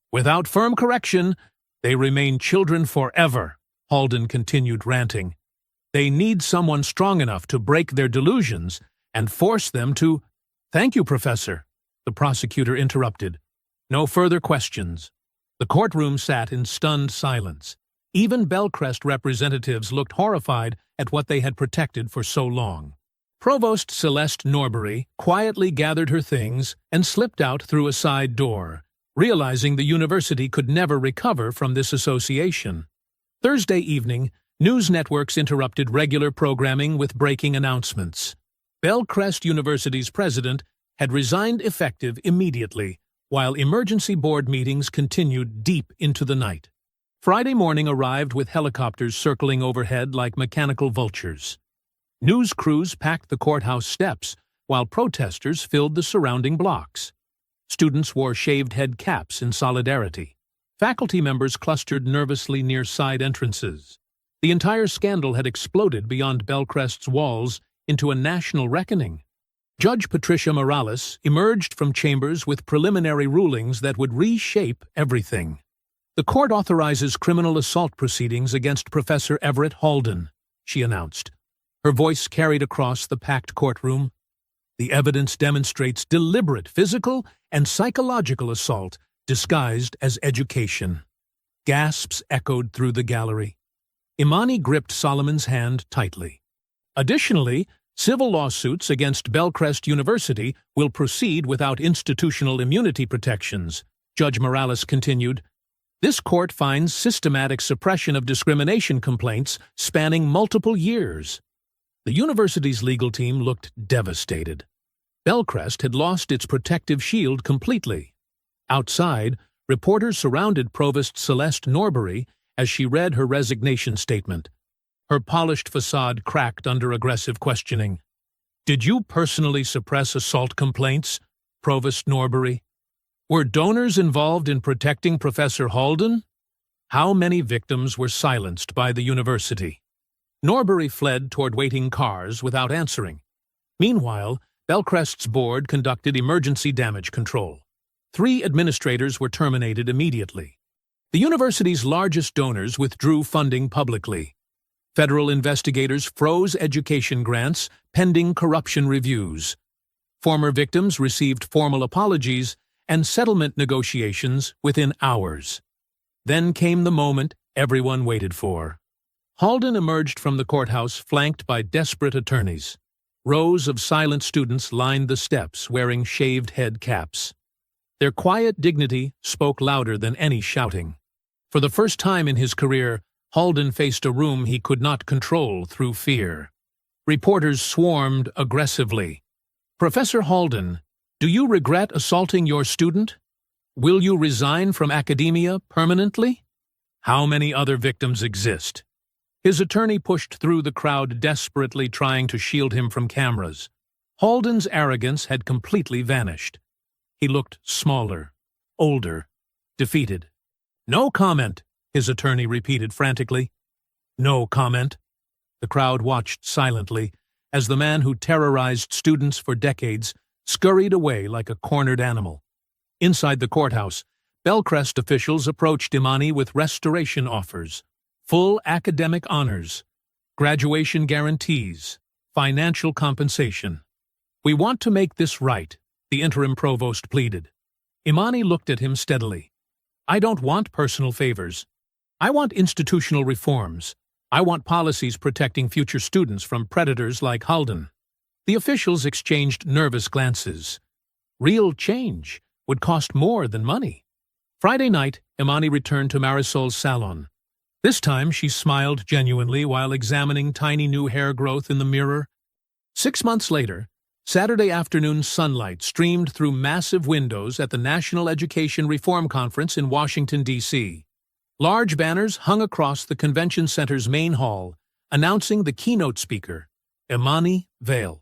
Without firm correction, they remain children forever, Halden continued ranting. They need someone strong enough to break their delusions and force them to— Thank you, Professor, the prosecutor interrupted. No further questions. The courtroom sat in stunned silence. Even Bellcrest representatives looked horrified at what they had protected for so long. Provost Celeste Norbury quietly gathered her things and slipped out through a side door, realizing the university could never recover from this association. Thursday evening, news networks interrupted regular programming with breaking announcements. Bellcrest University's president had resigned effective immediately, while emergency board meetings continued deep into the night. Friday morning arrived with helicopters circling overhead like mechanical vultures. News crews packed the courthouse steps, while protesters filled the surrounding blocks. Students wore shaved head caps in solidarity. Faculty members clustered nervously near side entrances. The entire scandal had exploded beyond Bellcrest's walls into a national reckoning. Judge Patricia Morales emerged from chambers with preliminary rulings that would reshape everything. The court authorizes criminal assault proceedings against Professor Everett Halden, she announced. Her voice carried across the packed courtroom. The evidence demonstrates deliberate physical and psychological assault disguised as education. Gasps echoed through the gallery. Imani gripped Solomon's hand tightly. Additionally, civil lawsuits against Bellcrest University will proceed without institutional immunity protections, Judge Morales continued. This court finds systematic suppression of discrimination complaints spanning multiple years. The university's legal team looked devastated. Bellcrest had lost its protective shield completely. Outside, reporters surrounded Provost Celeste Norbury as she read her resignation statement. Her polished facade cracked under aggressive questioning. Did you personally suppress assault complaints, Provost Norbury? Were donors involved in protecting Professor Halden? How many victims were silenced by the university? Norbury fled toward waiting cars without answering. Meanwhile, Bellcrest's board conducted emergency damage control. 3 administrators were terminated immediately. The university's largest donors withdrew funding publicly. Federal investigators froze education grants pending corruption reviews. Former victims received formal apologies and settlement negotiations within hours. Then came the moment everyone waited for. Halden emerged from the courthouse flanked by desperate attorneys. Rows of silent students lined the steps wearing shaved head caps. Their quiet dignity spoke louder than any shouting. For the first time in his career, Halden faced a room he could not control through fear. Reporters swarmed aggressively. Professor Halden, do you regret assaulting your student? Will you resign from academia permanently? How many other victims exist? His attorney pushed through the crowd desperately trying to shield him from cameras. Halden's arrogance had completely vanished. He looked smaller, older, defeated. No comment, his attorney repeated frantically. No comment. The crowd watched silently as the man who terrorized students for decades scurried away like a cornered animal. Inside the courthouse, Bellcrest officials approached Imani with restoration offers, full academic honors, graduation guarantees, financial compensation. We want to make this right, the interim provost pleaded. Imani looked at him steadily. I don't want personal favors. I want institutional reforms. I want policies protecting future students from predators like Halden. The officials exchanged nervous glances. Real change would cost more than money. Friday night, Imani returned to Marisol's salon. This time she smiled genuinely while examining tiny new hair growth in the mirror. 6 months later, Saturday afternoon sunlight streamed through massive windows at the National Education Reform Conference in Washington, D.C. Large banners hung across the convention center's main hall, announcing the keynote speaker, Imani Vail.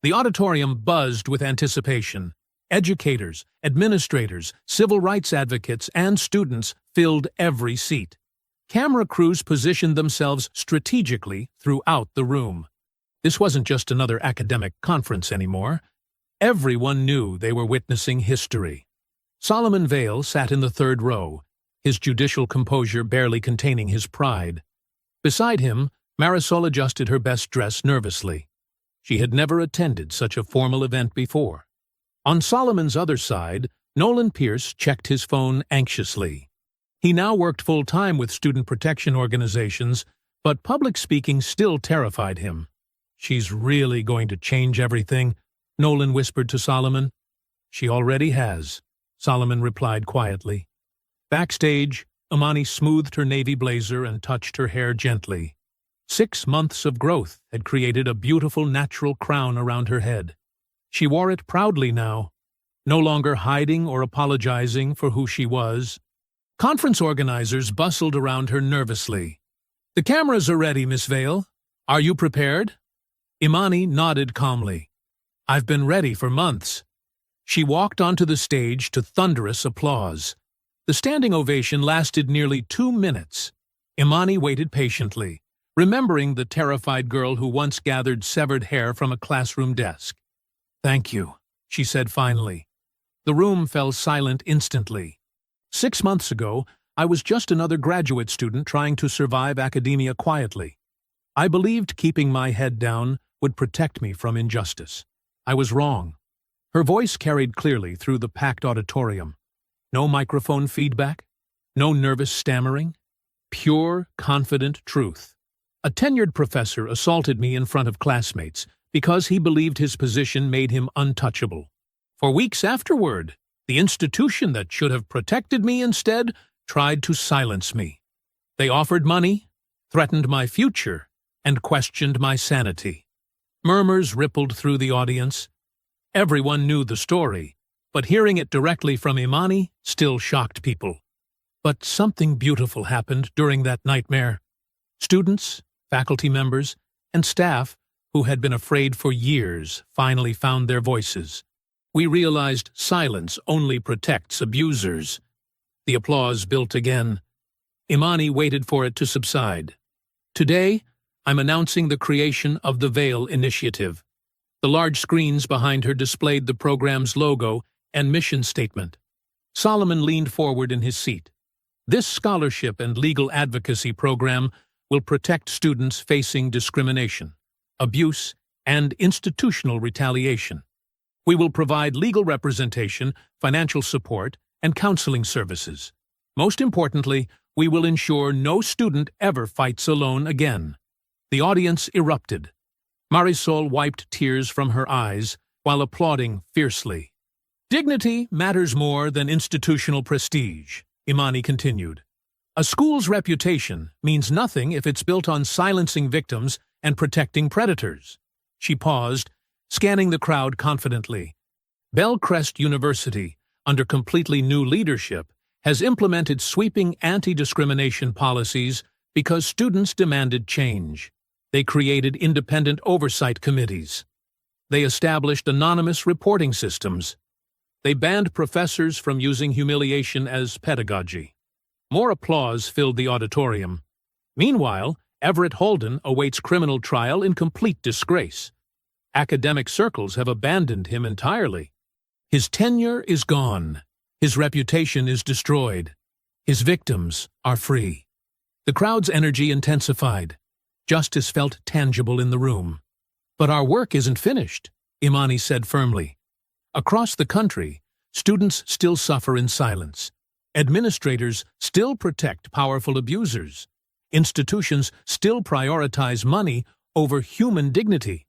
The auditorium buzzed with anticipation. Educators, administrators, civil rights advocates, and students filled every seat. Camera crews positioned themselves strategically throughout the room. This wasn't just another academic conference anymore. Everyone knew they were witnessing history. Solomon Vail sat in the third row, his judicial composure barely containing his pride. Beside him, Marisol adjusted her best dress nervously. She had never attended such a formal event before. On Solomon's other side, Nolan Pierce checked his phone anxiously. He now worked full-time with student protection organizations, but public speaking still terrified him. "She's really going to change everything," Nolan whispered to Solomon. "She already has," Solomon replied quietly. Backstage, Imani smoothed her navy blazer and touched her hair gently. 6 months of growth had created a beautiful natural crown around her head. She wore it proudly now, no longer hiding or apologizing for who she was. Conference organizers bustled around her nervously. "The cameras are ready, Miss Vail. Are you prepared?" Imani nodded calmly. "I've been ready for months." She walked onto the stage to thunderous applause. The standing ovation lasted nearly 2 minutes. Imani waited patiently, remembering the terrified girl who once gathered severed hair from a classroom desk. "Thank you," she said finally. The room fell silent instantly. 6 months ago, I was just another graduate student trying to survive academia quietly. I believed keeping my head down would protect me from injustice. I was wrong. Her voice carried clearly through the packed auditorium. No microphone feedback, no nervous stammering. Pure, confident truth. A tenured professor assaulted me in front of classmates because he believed his position made him untouchable. For weeks afterward, the institution that should have protected me instead tried to silence me. They offered money, threatened my future, and questioned my sanity. Murmurs rippled through the audience. Everyone knew the story, but hearing it directly from Imani still shocked people. But something beautiful happened during that nightmare. Students, faculty members, and staff who had been afraid for years finally found their voices. We realized silence only protects abusers. The applause built again. Imani waited for it to subside. Today, I'm announcing the creation of the Vail Initiative. The large screens behind her displayed the program's logo and mission statement. Solomon leaned forward in his seat. This scholarship and legal advocacy program will protect students facing discrimination, abuse, and institutional retaliation. We will provide legal representation, financial support, and counseling services. Most importantly, we will ensure no student ever fights alone again. The audience erupted. Marisol wiped tears from her eyes while applauding fiercely. "Dignity matters more than institutional prestige," Imani continued. "A school's reputation means nothing if it's built on silencing victims and protecting predators." She paused, scanning the crowd confidently. Bellcrest University, under completely new leadership, has implemented sweeping anti-discrimination policies because students demanded change. They created independent oversight committees. They established anonymous reporting systems. They banned professors from using humiliation as pedagogy. More applause filled the auditorium. Meanwhile, Everett Holden awaits criminal trial in complete disgrace. Academic circles have abandoned him entirely. His tenure is gone. His reputation is destroyed. His victims are free. The crowd's energy intensified. Justice felt tangible in the room. "But our work isn't finished," Imani said firmly. Across the country, students still suffer in silence. Administrators still protect powerful abusers. Institutions still prioritize money over human dignity.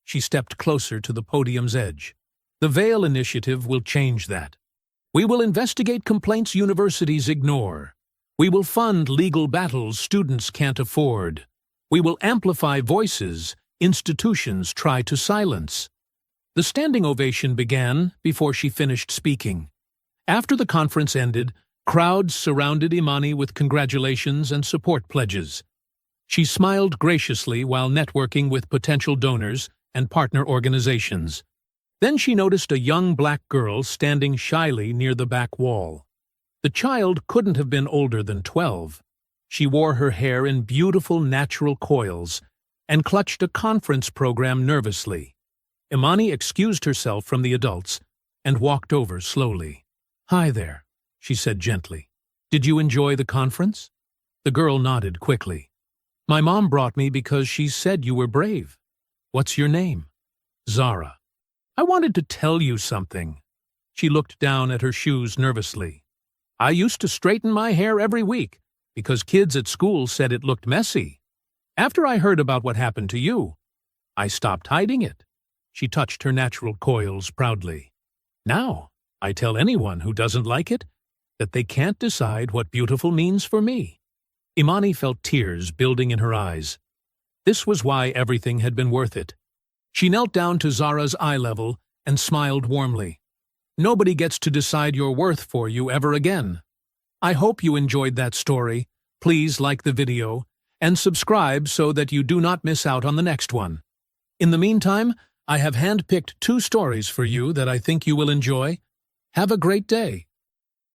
She stepped closer to the podium's edge. The Vail Initiative will change that. We will investigate complaints universities ignore. We will fund legal battles students can't afford. We will amplify voices institutions try to silence. The standing ovation began before she finished speaking. After the conference ended, crowds surrounded Imani with congratulations and support pledges. She smiled graciously while networking with potential donors and partner organizations. Then she noticed a young black girl standing shyly near the back wall. The child couldn't have been older than 12. She wore her hair in beautiful natural coils and clutched a conference program nervously. Imani excused herself from the adults and walked over slowly. "Hi there," she said gently. "Did you enjoy the conference?" The girl nodded quickly. "My mom brought me because she said you were brave." "What's your name?" "Zara." "I wanted to tell you something." She looked down at her shoes nervously. "I used to straighten my hair every week because kids at school said it looked messy. After I heard about what happened to you, I stopped hiding it." She touched her natural coils proudly. "Now, I tell anyone who doesn't like it that they can't decide what beautiful means for me." Imani felt tears building in her eyes. This was why everything had been worth it. She knelt down to Zara's eye level and smiled warmly. "Nobody gets to decide your worth for you ever again." I hope you enjoyed that story. Please like the video and subscribe so that you do not miss out on the next one. In the meantime, I have handpicked 2 stories for you that I think you will enjoy. Have a great day.